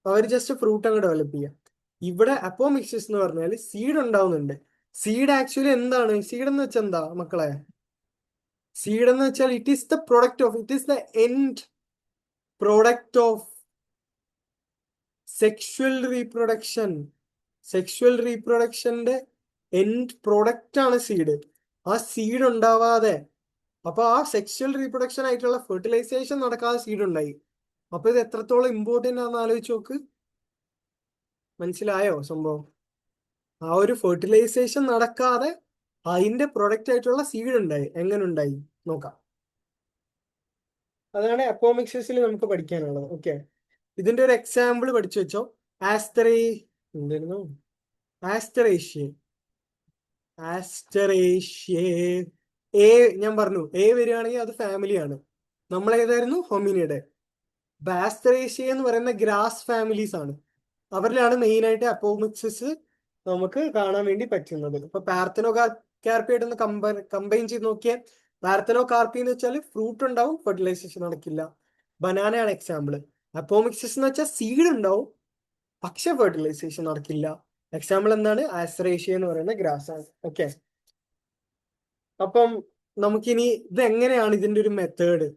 അവർ ജസ്റ്റ് ഫ്രൂട്ട് അങ്ങ് ഡെവലപ്പ് ചെയ്യാം. ഇവിടെ അപ്പോമിക്സിസ് എന്ന് പറഞ്ഞാൽ സീഡ് ഉണ്ടാവുന്നുണ്ട്. സീഡ് ആക്ച്വലി എന്താണ്? സീഡ് എന്ന് വെച്ചാൽ എന്താ മക്കളെ? സീഡ് എന്ന് വെച്ചാൽ it is the end product of sexual reproduction. Sexual റീപ്രൊഡക്ഷന്റെ എൻഡ് പ്രോഡക്റ്റ് ആണ് സീഡ്. ആ സീഡ് ഉണ്ടാവാതെ, അപ്പൊ ആ സെക്ഷുവൽ റീപ്രൊഡക്ഷൻ ആയിട്ടുള്ള ഫെർട്ടിലൈസേഷൻ നടക്കാതെ സീഡ് ഉണ്ടായി. അപ്പൊ ഇത് എത്രത്തോളം ഇമ്പോർട്ടൻ്റ് ആണെന്ന് ആലോചിച്ച് നോക്ക്. മനസ്സിലായോ സംഭവം? ആ ഒരു ഫെർട്ടിലൈസേഷൻ നടക്കാതെ അതിന്റെ പ്രൊഡക്റ്റ് ആയിട്ടുള്ള സീഡ് ഉണ്ടായി. എങ്ങനെ ഉണ്ടായി നോക്കാം. അതാണ് അപ്പോമിക്സിസിൽ നമുക്ക് പഠിക്കാനുള്ളത്. ഓക്കെ, ഇതിന്റെ ഒരു എക്സാമ്പിൾ പഠിച്ചു വെച്ചോ. എന്തായിരുന്നു? ആസ്റ്ററേഷ്യ. ഞാൻ പറഞ്ഞു, വരികയാണെങ്കിൽ അത് ഫാമിലിയാണ്. നമ്മൾ ഏതായിരുന്നു? ഹൊമിനിയുടെ. ആസ്റ്ററേഷ്യ എന്ന് പറയുന്ന ഗ്രാസ് ഫാമിലീസ് ആണ്. അവരിലാണ് മെയിൻ ആയിട്ട് അപ്പോമിക്സിസ് നമുക്ക് കാണാൻ വേണ്ടി പറ്റുന്നത്. ഇപ്പൊ പാർത്തനോകാർപ്പിയായിട്ട് കമ്പൈൻ ചെയ്ത് നോക്കിയാൽ, പാർത്തനോകാർപ്പി എന്ന് വെച്ചാൽ ഫ്രൂട്ട് ഉണ്ടാവും, ഫെർട്ടിലൈസേഷൻ നടക്കില്ല. ബനാനയാണ് എക്സാമ്പിൾ. അപ്പോമിക്സിസ് എന്ന് വെച്ചാൽ സീഡ് ഉണ്ടാവും പക്ഷെ ഫെർട്ടിലൈസേഷൻ നടക്കില്ല. എക്സാമ്പിൾ എന്താണ്? ആസ്ട്രേഷ്യ എന്ന് പറയുന്ന ഗ്രാസ് ആണ്. ഓക്കെ, അപ്പം നമുക്കിനി ഇതെങ്ങനെയാണ് ഇതിന്റെ ഒരു മെത്തേഡ്,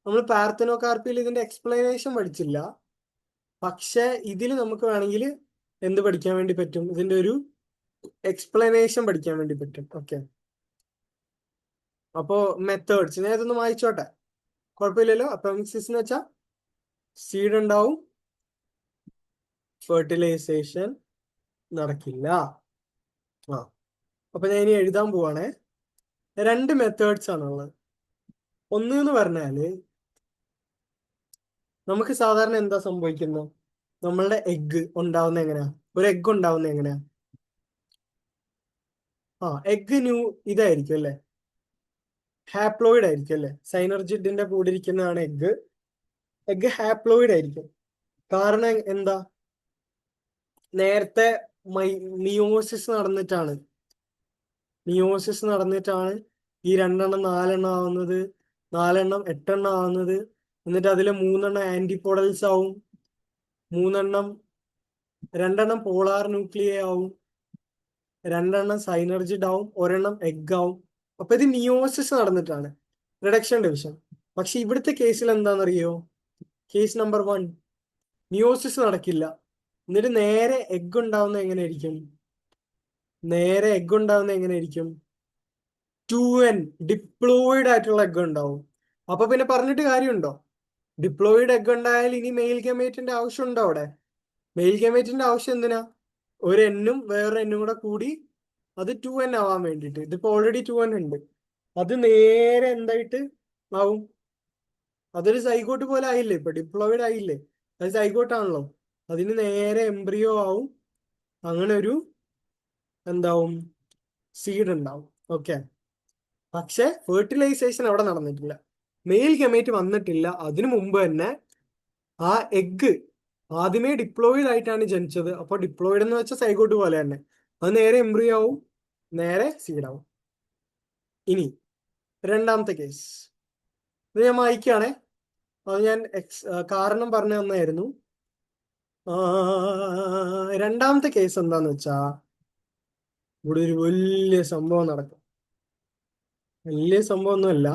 നമ്മൾ പാർത്തനോകാർപ്പിയിൽ ഇതിന്റെ എക്സ്പ്ലനേഷൻ പഠിച്ചില്ല, പക്ഷെ ഇതിൽ നമുക്ക് വേണമെങ്കിൽ എന്ത് പഠിക്കാൻ വേണ്ടി പറ്റും? ഇതിന്റെ ഒരു എക്സ്പ്ലനേഷൻ പഠിക്കാൻ വേണ്ടി പറ്റും. ഓക്കെ, അപ്പോ മെത്തേഡ്സ് ഞാൻ ഇതൊന്ന് വായിച്ചോട്ടെ, കുഴപ്പമില്ലല്ലോ. അപ്പോമിക്സിസ് എന്ന് വെച്ചാൽ സീഡ് ഉണ്ടാവും, ഫെർട്ടിലൈസേഷൻ നടക്കില്ല. അപ്പൊ ഞാൻ ഇനി എഴുതാൻ പോവാണേ. 2 മെത്തേഡ്സ് ആണുള്ളത്. ഒന്ന് എന്ന് പറഞ്ഞാല്, നമുക്ക് സാധാരണ എന്താ സംഭവിക്കുന്നത്? നമ്മളുടെ എഗ്ഗ് ഉണ്ടാവുന്ന എങ്ങനെയാ? ഒരു എഗ്ഗ് ഉണ്ടാവുന്ന എങ്ങനെയാ? എഗ്ഗ് ഇതായിരിക്കും അല്ലെ, ഹാപ്ലോയിഡ് ആയിരിക്കും അല്ലെ. സൈനർജിഡിന്റെ കൂടെ ഇരിക്കുന്നതാണ് എഗ്ഗ്. എഗ്ഗ് ഹാപ്ലോയിഡ് ആയിരിക്കും. കാരണം എന്താ? നേരത്തെ മിയോസിസ് നടന്നിട്ടാണ് ഈ 2 എണ്ണം 4 എണ്ണം ആവുന്നത്, 4 എണ്ണം 8 എണ്ണം ആവുന്നത്. എന്നിട്ട് അതിലെ 3 എണ്ണം ആന്റിപോഡൽസ് ആവും, 2 എണ്ണം പോളാർ ന്യൂക്ലിയ ആവും, 2 എണ്ണം സൈനർജിഡ് ആവും, 1 എണ്ണം എഗ് ആവും. അപ്പൊ ഇത് മിയോസിസ് നടന്നിട്ടാണ്, റിഡക്ഷൻ ഡിവിഷൻ. പക്ഷെ ഇവിടുത്തെ കേസിൽ എന്താണെന്നറിയോ? കേസ് നമ്പർ 1, മിയോസിസ് നടക്കില്ല. എന്നിട്ട് നേരെ എഗ് ഉണ്ടാവുന്ന എങ്ങനെയായിരിക്കും? നേരെ എഗ് ഉണ്ടാവുന്ന എങ്ങനെയായിരിക്കും? 2n ഡിപ്ലോയിഡ് ആയിട്ടുള്ള എഗ് ഉണ്ടാവും. അപ്പൊ പിന്നെ പറഞ്ഞിട്ട് കാര്യമുണ്ടോ? ഡിപ്ലോയിഡ് എഗ് ഉണ്ടായാൽ ഇനി മെയിൽ ഗമേറ്റിന്റെ ആവശ്യമുണ്ടോ അവിടെ? മെയിൽ ഗമേറ്റിന്റെ ആവശ്യം എന്തിനാ? ഒരു എന്നും വേറൊരു എന്നും കൂടെ കൂടി അത് 2n ആവാൻ വേണ്ടിയിട്ട്. ഇതിപ്പോ ഓൾറെഡി 2n ഉണ്ട്. അത് നേരെ എന്തായിട്ട് ആവും? അതൊരു സൈഗോട്ട് പോലെ ആയില്ലേ? ഇപ്പൊ ഡിപ്ലോയിഡ് ആയില്ലേ? അത് സൈഗോട്ട് ആണല്ലോ. അതിന് നേരെ എംബ്രിയോ ആവും. അങ്ങനെ ഒരു എന്താവും? സീഡ് ഉണ്ടാവും. ഓക്കെ. പക്ഷെ ഫെർട്ടിലൈസേഷൻ അവിടെ നടന്നിട്ടില്ല. മെയിൽ ഗമേറ്റ് വന്നിട്ടില്ല. അതിനു മുമ്പ് തന്നെ ആ എഗ് ആദ്യമേ ഡിപ്ലോയിഡ് ആയിട്ടാണ് ജനിച്ചത്. അപ്പൊ ഡിപ്ലോയിഡ് എന്ന് വെച്ചാൽ സൈഗോട്ട് പോലെ തന്നെ. അത് നേരെ എംബ്രിയോ ആവും, നേരെ സീഡാവും. ഇനി രണ്ടാമത്തെ കേസ് ഇത് ഞാൻ വായിക്കുകയാണേ. അത് ഞാൻ കാരണം പറഞ്ഞു തന്നായിരുന്നു. രണ്ടാമത്തെ കേസ് എന്താന്ന് വെച്ചാ ഇവിടെ ഒരു വലിയ സംഭവം നടക്കും. വലിയ സംഭവം ഒന്നുമല്ല.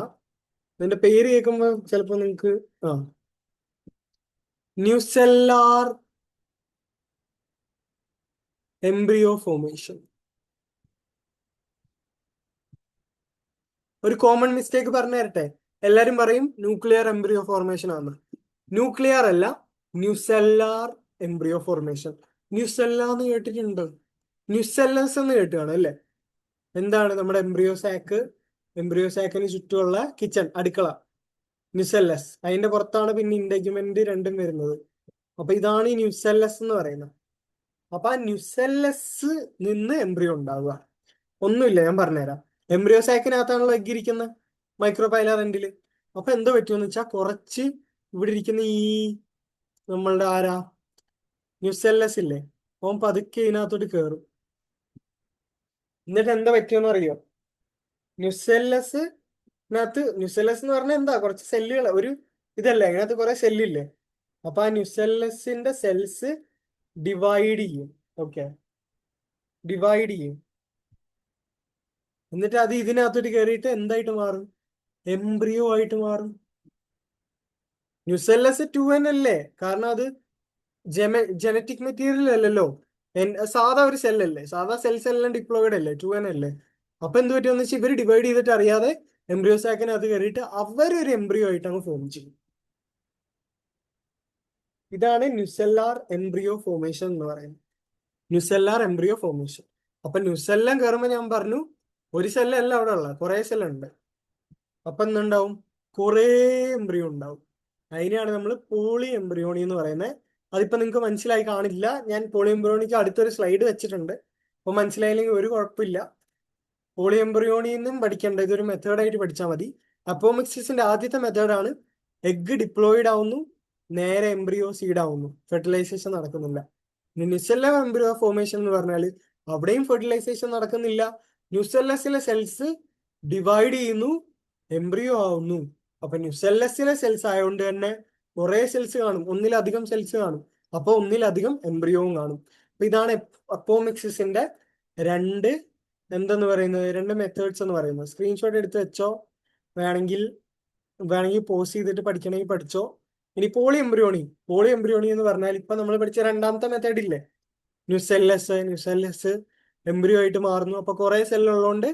ഇതിന്റെ പേര് കേൾക്കുമ്പോൾ ചിലപ്പോൾ നിങ്ങൾക്ക് ന്യൂസെല്ലാർ എംബ്രിയോ ഫോർമേഷൻ. ഒരു കോമൺ മിസ്റ്റേക്ക് പറഞ്ഞു തരട്ടെ. എല്ലാരും പറയും ന്യൂക്ലിയർ എംബ്രിയോ ഫോർമേഷൻ ആണ്. ന്യൂക്ലിയർ അല്ല, ന്യൂസെല്ലാർ എംബ്രിയോ ഫോർമേഷൻ. ന്യൂസെല്ല എന്ന് കേട്ടിട്ടുണ്ട്. ന്യൂസെല്ലസ് എന്ന് കേട്ടുകയാണ് അല്ലേ? എന്താണ് നമ്മുടെ എംബ്രിയോ സാക്ക്? എംബ്രിയോ സാക്കിന് ചുറ്റുമുള്ള കിച്ചൺ, അടുക്കള, ന്യൂസെല്ലസ്. അതിന്റെ പുറത്താണ് പിന്നെ ഇന്റഗ്യുമെന്റ് രണ്ടും വരുന്നത്. അപ്പൊ ഇതാണ് ഈ ന്യൂസെല്ലസ് എന്ന് പറയുന്നത്. അപ്പൊ ആ ന്യൂസെല്ലസ് നിന്ന് എംബ്രിയോ ഉണ്ടാവുക. ഒന്നുമില്ല, ഞാൻ പറഞ്ഞുതരാം. എംബ്രിയോ സാക്കിനകത്താണല്ലോ എഗ് ഇരിക്കുന്നത്, മൈക്രോപൈലാർ എൻഡില്. അപ്പൊ എന്തോ പറ്റുമെന്ന് വെച്ചാൽ കുറച്ച് ഇവിടെ ഇരിക്കുന്ന ഈ നമ്മളുടെ ആരാ ന്യൂസെല്ലസ് ഇല്ലേ, അവൻ പതുക്കെ ഇതിനകത്തോട്ട് കയറും. എന്നിട്ട് എന്താ പറ്റുമെന്ന് അറിയോ? ന്യൂസെല്ലസ് എന്ന് പറഞ്ഞാൽ എന്താ, കുറച്ച് സെല്ലുകൾ, ഒരു ഇതല്ലേ, അതിനകത്ത് കുറെ സെല്ലില്ലേ. അപ്പൊ ആ ന്യൂസെല്ലസിന്റെ സെൽസ് ഡിവൈഡ് ചെയ്യും. ഓക്കെ, ഡിവൈഡ് ചെയ്യും. എന്നിട്ട് അത് ഇതിനകത്തോട്ട് കയറിയിട്ട് എന്തായിട്ട് മാറും? എംബ്രിയോ ആയിട്ട് മാറും. ന്യൂസെല്ലസ് 2n അല്ലേ? കാരണം അത് ജനറ്റിക് മെറ്റീരിയൽ അല്ലല്ലോ. സാധാ ഒരു സെല്ലല്ലേ, സാധാ സെൽസ് എല്ലാം ഡിപ്ലോയിഡ് അല്ലേ, 2n അല്ലേ. അപ്പൊ എന്ത് പറ്റുമെന്ന് വെച്ചാൽ ഇവർ ഡിവൈഡ് ചെയ്തിട്ട് അറിയാതെ എംബ്രിയോ സാക്കിനകത്ത് കയറിയിട്ട് അവരൊരു എംബ്രിയോ ആയിട്ട് അങ്ങ് ഫോം ചെയ്യും. ഇതാണ് ന്യൂസെല്ലാർ എംബ്രിയോ ഫോർമേഷൻ എന്ന് പറയുന്നത്. Nucellar embryo formation. അപ്പൊ ന്യൂസെല്ലാം കയറുമ്പോൾ ഞാൻ പറഞ്ഞു ഒരു സെല്ലല്ല അവിടെ ഉള്ള, കുറെ സെല്ലുണ്ട്. അപ്പൊ എന്തുണ്ടാവും? കുറേ എംബ്രിയോ ഉണ്ടാവും. അതിനെയാണ് നമ്മൾ പോളി എംബ്രിയോണി എന്ന് പറയുന്നത്. അതിപ്പോ നിങ്ങൾക്ക് മനസ്സിലായി കാണില്ല. ഞാൻ പോളി എംബ്രിയോണിക്ക് അടുത്തൊരു സ്ലൈഡ് വെച്ചിട്ടുണ്ട്. അപ്പൊ മനസ്സിലായില്ലെങ്കിൽ ഒരു കുഴപ്പമില്ല. പോളി എംബ്രിയോണിന്നും പഠിക്കേണ്ട, ഇതൊരു മെത്തേഡായിട്ട് പഠിച്ചാൽ മതി. അപ്പോമിക്സിസിന്റെ ആദ്യത്തെ മെത്തേഡാണ്. എഗ് ഡിപ്ലോയിഡ് ആവുന്നു, നേരെ എംബ്രിയോ സീഡ് ആവുന്നു, ഫെർട്ടിലൈസേഷൻ നടക്കുന്നില്ല. ന്യൂസെല്ല എംബ്രിയോ ഫോർമേഷൻ എന്ന് പറഞ്ഞാൽ അവിടെയും ഫെർട്ടിലൈസേഷൻ നടക്കുന്നില്ല. ന്യൂസെല്ലസിലെ സെൽസ് ഡിവൈഡ് ചെയ്യുന്നു, എംബ്രിയോ ആവുന്നു. അപ്പൊ ന്യൂസെല്ലസിലെ സെൽസ് ആയതുകൊണ്ട് തന്നെ കുറെ സെൽസ് കാണും, ഒന്നിലധികം സെൽസ് കാണും. അപ്പൊ ഒന്നിലധികം എംബ്രിയോവും കാണും. അപ്പൊ ഇതാണ് അപ്പോമിക്സിസിന്റെ രണ്ട് എന്തെന്ന് പറയുന്നത്, രണ്ട് മെത്തേഡ്സ് എന്ന് പറയുന്നത്. സ്ക്രീൻഷോട്ട് എടുത്ത് വെച്ചോ, വേണമെങ്കിൽ വേണമെങ്കിൽ പോസ് ചെയ്തിട്ട് പഠിക്കണമെങ്കിൽ പഠിച്ചോ. ഇനി പോളി എംബ്രിയോണി എന്ന് പറഞ്ഞാൽ ഇപ്പൊ നമ്മൾ പഠിച്ച രണ്ടാമത്തെ മെത്തേഡ് ഇല്ലേ, ന്യൂസെല്ലസ് എംബ്രിയോ ആയിട്ട് മാറുന്നു. അപ്പൊ കുറെ സെല്ല് ഉള്ളതുകൊണ്ട്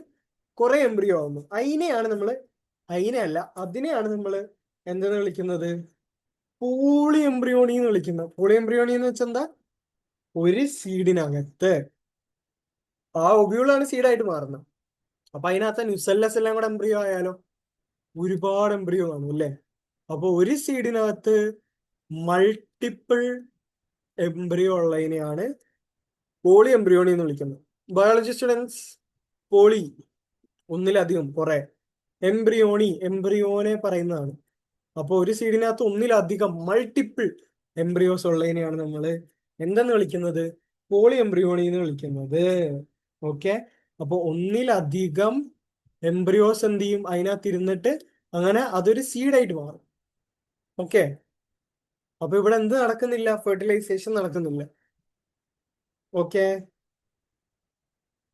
കുറെ എംബ്രിയോ ആവുന്നു. അതിനെയാണ് നമ്മൾ എന്തെന്ന് വിളിക്കുന്നത്? പോളി എംബ്രിയോണി എന്ന് വിളിക്കുന്നത്. പോളി എംബ്രിയോണി എന്ന് വെച്ചാൽ എന്താ? ഒരു സീഡിനകത്ത് ആ ഒബ്യൂളാണ് സീഡായിട്ട് മാറുന്നത്. അപ്പൊ അതിനകത്ത് ന്യൂസെല്ലസ് എല്ലാം കൂടെ എംബ്രിയോ ആയാലോ ഒരുപാട് എംബ്രിയോ കാണും അല്ലേ. അപ്പൊ ഒരു സീഡിനകത്ത് മൾട്ടിപ്പിൾ എംബ്രിയോ ഉള്ളതിനെയാണ് പോളി എംബ്രിയോണി എന്ന് വിളിക്കുന്നത്. ബയോളജി സ്റ്റുഡൻസ്, പോളി ഒന്നിലധികം, കുറെ, എംബ്രിയോനെ പറയുന്നതാണ്. അപ്പൊ ഒരു സീഡിനകത്ത് ഒന്നിലധികം മൾട്ടിപ്പിൾ എംബ്രിയോസ് ഉള്ളതിനെയാണ് നമ്മൾ എന്തെന്ന് വിളിക്കുന്നത്? പോളി എംബ്രിയോണി എന്ന് വിളിക്കുന്നത്. ഓക്കെ. അപ്പൊ ഒന്നിലധികം എംബ്രിയോസ് എന്ത് ചെയ്യും? അതിനകത്ത് ഇരുന്നിട്ട് അങ്ങനെ അതൊരു സീഡായിട്ട് മാറും. ഓക്കെ. അപ്പൊ ഇവിടെ എന്ത് നടക്കുന്നില്ല? ഫെർട്ടിലൈസേഷൻ നടക്കുന്നില്ല. ഓക്കെ.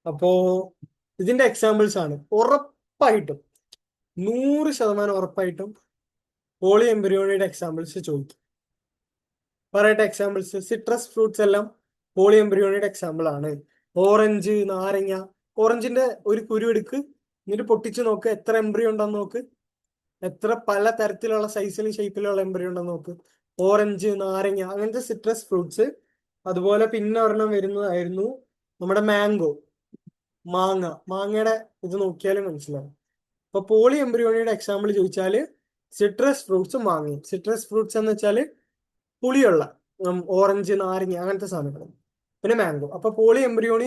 അപ്പോ ഇതിന്റെ എക്സാമ്പിൾസ് ആണ്. ഉറപ്പായിട്ടും 100% ഉറപ്പായിട്ടും പോളി എംബ്രിയോണിയുടെ എക്സാമ്പിൾസ് ചോദിക്കും. പറയട്ടെ എക്സാമ്പിൾസ്. സിട്രസ് ഫ്രൂട്ട്സ് എല്ലാം പോളി എംബ്രിയോണിയുടെ എക്സാമ്പിൾ ആണ്. ഓറഞ്ച്, നാരങ്ങ. ഓറഞ്ചിന്റെ ഒരു കുരു എടുക്ക്, എന്നിട്ട് പൊട്ടിച്ച് നോക്ക് എത്ര എംബ്രിയോ ഉണ്ടെന്ന് നോക്ക്, എത്ര പല തരത്തിലുള്ള സൈസിലും ഷേപ്പിലുള്ള എംബ്രിയോ ഉണ്ടെന്ന് നോക്ക്. ഓറഞ്ച്, നാരങ്ങ, അങ്ങനത്തെ സിട്രസ് ഫ്രൂട്ട്സ്. അതുപോലെ പിന്നെ ഒരെണ്ണം വരുന്നതായിരുന്നു നമ്മുടെ മാംഗോ, മാങ്ങയുടെ ഇത് നോക്കിയാലും മനസ്സിലാവും. അപ്പൊ പോളി എംബ്രിയോണിയുടെ എക്സാമ്പിൾ ചോദിച്ചാല് സിട്രസ് ഫ്രൂട്ട്സ്, മാങ്ങയും. സിട്രസ് ഫ്രൂട്ട്സ് എന്ന് വെച്ചാല് പുളിയുള്ള ഓറഞ്ച്, നാരങ്ങ അങ്ങനത്തെ സാധനങ്ങൾ. പിന്നെ മാംഗോ. അപ്പൊ പോളി എംബ്രിയോണി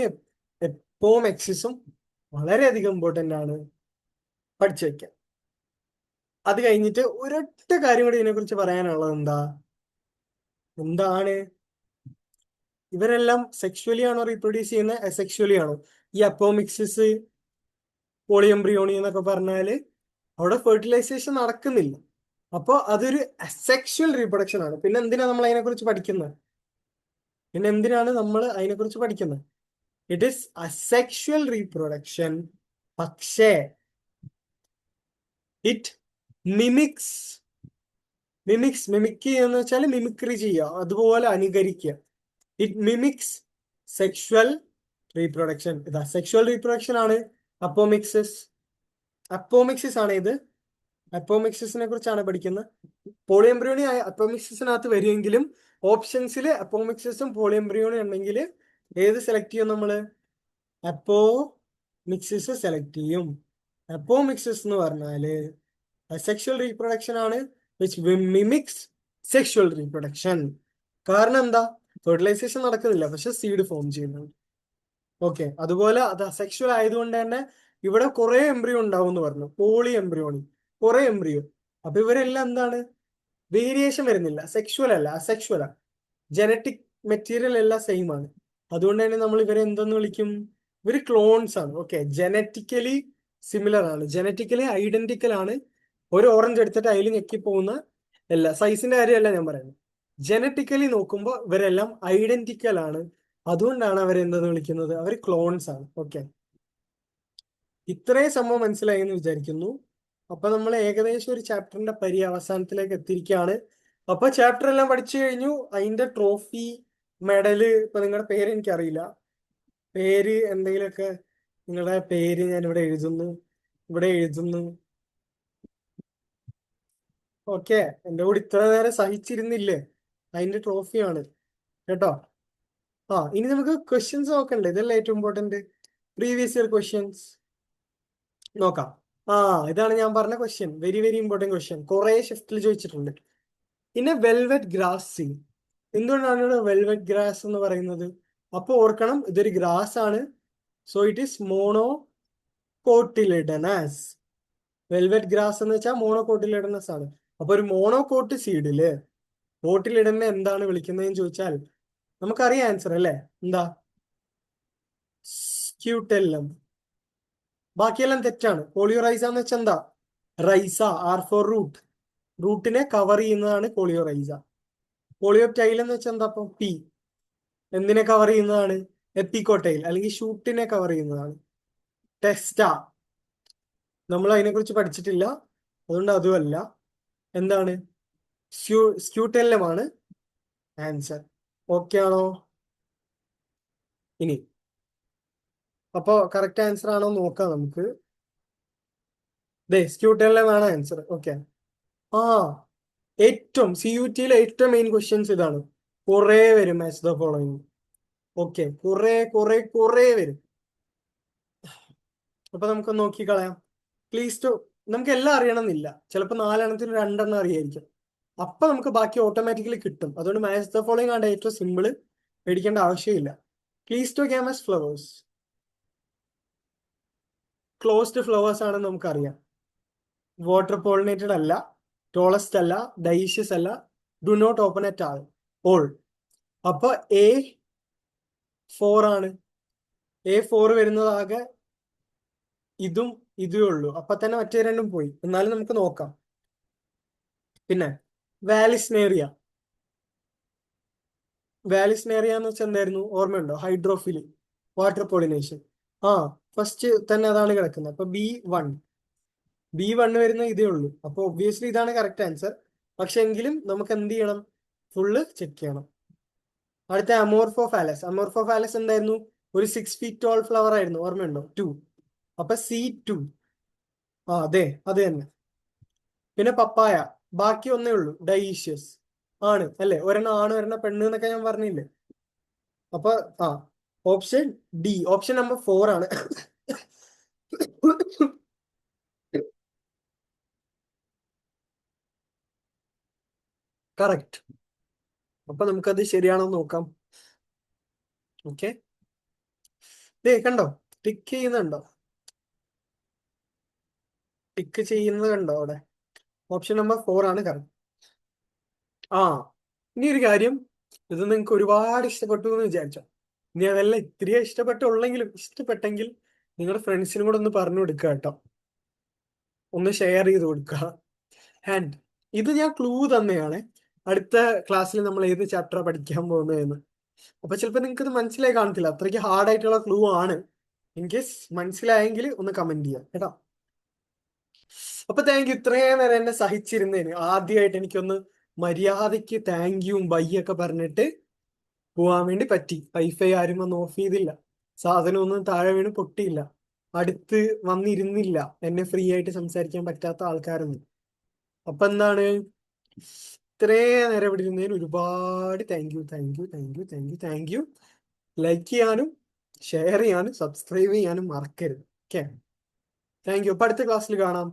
എപ്പോവും എക്സിസും വളരെയധികം ഇമ്പോർട്ടന്റ് ആണ്, പഠിച്ചു വെക്കാം. അത് കഴിഞ്ഞിട്ട് ഒരൊറ്റ കാര്യം കൂടി ഇതിനെക്കുറിച്ച് പറയാനുള്ളത് എന്താണ് ഇവരെല്ലാം സെക്ഷുവലി ആണോ റീപ്രൊഡ്യൂസ് ചെയ്യുന്നത്, അസെക്ഷുവലി ആണോ? ഈ അപ്പോമിക്സിസ്, പോളിഎംബ്രിയോണി എന്നൊക്കെ പറഞ്ഞാല് അവിടെ ഫെർട്ടിലൈസേഷൻ നടക്കുന്നില്ല. അപ്പോൾ അതൊരു അസെക്ഷുവൽ റീപ്രൊഡക്ഷൻ ആണ്. പിന്നെ എന്തിനാണ് നമ്മൾ അതിനെക്കുറിച്ച് പഠിക്കുന്നത്? ഇറ്റ് ഈസ് അസെക്ഷുവൽ റീപ്രൊഡക്ഷൻ, പക്ഷേ ഇറ്റ് മിമിക്സ് എന്ന് വെച്ചാൽ മിമിക്രി ചെയ്യുക, അതുപോലെ അനുകരിക്കുക. It mimics sexual reproduction. ഇത് അസെക്ഷുവൽ റീപ്രൊഡക്ഷൻ ആണ് അപ്പോമിക്സിസ് ആണ് ഇത്. അപ്പോമിക്സിസിനെ കുറിച്ചാണ് പഠിക്കുന്നത്. പോളിഎംബ്രിയോണി അപ്പോമിക്സിസിനകത്ത് വരുമെങ്കിലും ഓപ്ഷൻസിൽ അപ്പോമിക്സിസും പോളിഎംബ്രിയോണി ഉണ്ടെങ്കിൽ ഏത് സെലക്ട് ചെയ്യും നമ്മള്? അപ്പോമിക്സിസ് സെലക്ട് ചെയ്യും. അപ്പോമിക്സിസ് എന്ന് പറഞ്ഞാല് സെക്ഷുവൽ റീപ്രൊഡക്ഷൻ ആണ്, വിച്ച് മിമിക്സ് സെക്ഷുവൽ റീപ്രൊഡക്ഷൻ. കാരണം എന്താ? ഫെർട്ടിലൈസേഷൻ നടക്കുന്നില്ല, പക്ഷെ സീഡ് ഫോം ചെയ്യുന്നുണ്ട്. ഓക്കെ, അതുപോലെ അത് അസെക്ഷുവൽ ആയതുകൊണ്ട് തന്നെ ഇവിടെ കുറെ എംബ്രിയോ ഉണ്ടാവും എന്ന് പറഞ്ഞു. പോളി എംബ്രിയോണി, കുറെ എംബ്രിയോ. അപ്പൊ ഇവരെല്ലാം എന്താണ്? വേരിയേഷൻ വരുന്നില്ല, സെക്ഷുവൽ അല്ല, അസെക്ഷുവൽ ആണ്. ജനറ്റിക് മെറ്റീരിയൽ എല്ലാം സെയിം ആണ്. അതുകൊണ്ട് തന്നെ നമ്മൾ ഇവരെ എന്തെന്ന് വിളിക്കും? ഇവര് ക്ലോൺസ് ആണ്. ഓക്കെ, ജനറ്റിക്കലി സിമിലർ ആണ്, ജനറ്റിക്കലി ഐഡന്റിക്കൽ ആണ്. ഒരു ഓറഞ്ച് എടുത്തിട്ട് അതിൽ ഞെക്കി പോകുന്ന സൈസിന്റെ കാര്യമല്ല ഞാൻ പറയുന്നത്. ജനറ്റിക്കലി നോക്കുമ്പോൾ ഇവരെല്ലാം ഐഡന്റിക്കൽ ആണ്. അതുകൊണ്ടാണ് അവരെന്തെന്ന് വിളിക്കുന്നത്? അവർ ക്ലോൺസ് ആണ്. ഓക്കെ, ഇത്രയും സംഭവം മനസ്സിലായി എന്ന് വിചാരിക്കുന്നു. അപ്പൊ നമ്മൾ ഏകദേശം ഒരു ചാപ്റ്ററിന്റെ അവസാനത്തിലേക്ക് എത്തിയിരിക്കുകയാണ്. അപ്പൊ ചാപ്റ്റർ എല്ലാം പഠിച്ചു കഴിഞ്ഞു. അതിന്റെ ട്രോഫി, മെഡല്, ഇപ്പൊ നിങ്ങളുടെ പേര് എനിക്കറിയില്ല, പേര് എന്തെങ്കിലുമൊക്കെ, നിങ്ങളുടെ പേര് ഞാൻ ഇവിടെ എഴുതുന്നു. ഓക്കെ, എൻ്റെ കൂടെ ഇത്ര നേരം സഹിച്ചിരുന്നില്ലേ, അതിന്റെ ട്രോഫിയാണ് കേട്ടോ. ഇനി നമുക്ക് ക്വസ്റ്റ്യൻസ് നോക്കണ്ടേ? ഇതല്ലേ ഏറ്റവും ഇമ്പോർട്ടന്റ്. പ്രീവിയസ് ഇയർ ക്വസ്റ്റ്യൻസ് നോക്കാം. ഇതാണ് ഞാൻ പറഞ്ഞ question, very very important question, കുറെ ഷിഫ്റ്റിൽ ചോദിച്ചിട്ടുണ്ട്. പിന്നെ വെൽവെറ്റ് ഗ്രാസ് സീൻ. എന്തുകൊണ്ടാണ് ഇവിടെ വെൽവെറ്റ് ഗ്രാസ് എന്ന് പറയുന്നത്? അപ്പൊ ഓർക്കണം, ഇതൊരു ഗ്രാസ് ആണ്. So it is മോണോകോട്ടിലിഡനസ്. Velvet grass എന്ന് വെച്ചാൽ മോണോകോട്ടിലിഡനസ് ആണ്. അപ്പൊ ഒരു മോണോകോട്ട് സീഡില് കോട്ടിലിഡനെ എന്താണ് വിളിക്കുന്നതെന്ന് ചോദിച്ചാൽ നമുക്കറിയാം ആൻസർ അല്ലേ? എന്താ? സ്ക്യൂട്ടെല്ലം. ബാക്കിയെല്ലാം തെറ്റാണ്. പോളിയോറൈസ എന്ന് വെച്ചാൽ എന്താ? Rhiza, R for root. റൂട്ടിനെ കവർ ചെയ്യുന്നതാണ് പോളിയോറൈസ. പോളിയോപ്റ്റൈൽ എന്ന് വെച്ചാൽ എന്താ? അപ്പൊ പി. എന്തിനെ കവർ ചെയ്യുന്നതാണ്? എപ്പിക്കോട്ടൈൽ, അല്ലെങ്കിൽ ഷൂട്ടിനെ കവർ ചെയ്യുന്നതാണ്. ടെസ്റ്റ നമ്മൾ അതിനെക്കുറിച്ച് പഠിച്ചിട്ടില്ല, അതുകൊണ്ട് അതുമല്ല. എന്താണ്? സ്ക്യൂട്ടെല്ലമാണ് ആൻസർ. ഓക്കെ ആണോ? ഇനി അപ്പോ കറക്റ്റ് ആൻസർ ആണോ നോക്കാം നമുക്ക്. സ്ക്യൂട്ടെല്ലമാണ് ആൻസർ. ഓക്കെ. ഏറ്റവും CUT-യിലെ ഏറ്റവും മെയിൻ ക്വസ്റ്റ്യൻസ് ഇതാണ്. കുറെ വരും മാച്ച് ദ ഫോളോയിങ്. ഓക്കെ, കുറെ വരും. അപ്പൊ നമുക്ക് നോക്കിക്കളയാം. Please to. നമുക്ക് എല്ലാം അറിയണമെന്നില്ല, ചിലപ്പോൾ 4 2 അറിയായിരിക്കും. അപ്പൊ നമുക്ക് ബാക്കി ഓട്ടോമാറ്റിക്കലി കിട്ടും. അതുകൊണ്ട് മാച്ച് ദ ഫോളോയിങ് ആണ് ഏറ്റവും സിമ്പിള്, പേടിക്കേണ്ട ആവശ്യമില്ല. Cleistogamous flowers, closed flowers ആണെന്ന് നമുക്കറിയാം. വാട്ടർ പോളിനേറ്റഡ് അല്ല, ടോളസ്റ്റ് അല്ല, ഡൈഷ്യസ് അല്ല, do not open at all. അപ്പൊ A4 ആണ്. A4 വരുന്നതാകെ ഇതേ ഉള്ളൂ. അപ്പൊ തന്നെ മറ്റേ രണ്ടും പോയി. എന്നാലും നമുക്ക് നോക്കാം. പിന്നെ വാലിസ്നേറിയ എന്ന് വെച്ചാൽ എന്തായിരുന്നു? ഓർമ്മയുണ്ടോ? ഹൈഡ്രോഫിലി, വാട്ടർ പോളിനേഷൻ. ഫസ്റ്റ് തന്നെ അതാണ് കിടക്കുന്നത്. അപ്പൊ B1 വരുന്ന ഇതേ ഉള്ളൂ. അപ്പൊ ഒബ്വിയസ്ലി ഇതാണ് കറക്റ്റ് ആൻസർ. പക്ഷെ എങ്കിലും നമുക്ക് എന്ത് ചെയ്യണം? ഫുള്ള് ചെക്ക് ചെയ്യണം. അടുത്ത അമോർഫോഫാലസ് എന്തായിരുന്നു? ഒരു 6 feet ടോൾ ഫ്ലവർ ആയിരുന്നു, ഓർമ്മയുണ്ടോ? 2. അപ്പൊ C2. ആ അതെ, അത് തന്നെ. പിന്നെ പപ്പായ, ബാക്കി ഒന്നേ ഉള്ളൂ, ഡൈഷ്യസ് ആണ് അല്ലെ? ഒരെണ്ണം ആണ്, ഒരെണ്ണം പെണ്ണ് എന്നൊക്കെ ഞാൻ പറഞ്ഞില്ലേ? അപ്പൊ ആ ഓപ്ഷൻ ഡി, ഓപ്ഷൻ നമ്പർ 4 ആണ്. കറക്റ്റ്. അപ്പൊ നമുക്കത് ശരിയാണോ നോക്കാം. ഓക്കെ, ദേ കണ്ടോ, ടിക്ക് ചെയ്യുന്നുണ്ടോ? ടിക്ക് ചെയ്യുന്നത് കണ്ടോ അവിടെ? ഓപ്ഷൻ നമ്പർ 4 ആണ് കറക്റ്റ്. ആ ഇനി ഒരു കാര്യം, ഇത് നിങ്ങൾക്ക് ഒരുപാട് ഇഷ്ടപ്പെട്ടു എന്ന് വിചാരിച്ചോ. ഇനി അതല്ല, ഇത്തിരി ഇഷ്ടപ്പെട്ടുള്ളെങ്കിലും, ഇഷ്ടപ്പെട്ടെങ്കിൽ നിങ്ങളുടെ ഫ്രണ്ട്സിനും കൂടെ ഒന്ന് പറഞ്ഞു കൊടുക്കുക കേട്ടോ, ഒന്ന് ഷെയർ ചെയ്ത് കൊടുക്കുക. ആൻഡ് ഇത് ഞാൻ ക്ലൂ തന്നെയാണ്, അടുത്ത ക്ലാസ്സിൽ നമ്മൾ ഏത് ചാപ്റ്റർ പഠിക്കാൻ പോകുന്നതെന്ന്. അപ്പൊ ചിലപ്പോൾ നിങ്ങൾക്ക് ഇത് മനസ്സിലായി കാണത്തില്ല, അത്രയ്ക്ക് ഹാർഡ് ആയിട്ടുള്ള ക്ലൂ ആണ്. ഇൻ കേസ് മനസ്സിലായെങ്കിൽ ഒന്ന് കമന്റ് ചെയ്യാം കേട്ടോ. അപ്പൊ താങ്ക് യു, ഇത്രയും നേരം എന്നെ സഹിച്ചിരുന്നതിന്. ആദ്യമായിട്ട് എനിക്കൊന്ന് മര്യാദയ്ക്ക് താങ്ക് യും ബൈ ഒക്കെ പറഞ്ഞിട്ട് പോവാൻ വേണ്ടി പറ്റി. വൈഫൈ ആരും വന്ന് ഓഫ് ചെയ്തില്ല, സാധനമൊന്നും താഴെ വീണ് പൊട്ടിയില്ല, അടുത്ത് വന്നിരുന്നില്ല എന്നെ ഫ്രീ ആയിട്ട് സംസാരിക്കാൻ പറ്റാത്ത ആൾക്കാരൊന്നും. അപ്പൊ എന്താണ്, ഇത്രയും നേരം ഇവിടെ ഇരുന്നതിന് ഒരുപാട് thank you, thank you, thank you, thank you, thank you. Like ചെയ്യാനും ഷെയർ ചെയ്യാനും സബ്സ്ക്രൈബ് ചെയ്യാനും മറക്കരുത്. Okay, thank you. അപ്പൊ അടുത്ത ക്ലാസ്സിൽ കാണാം.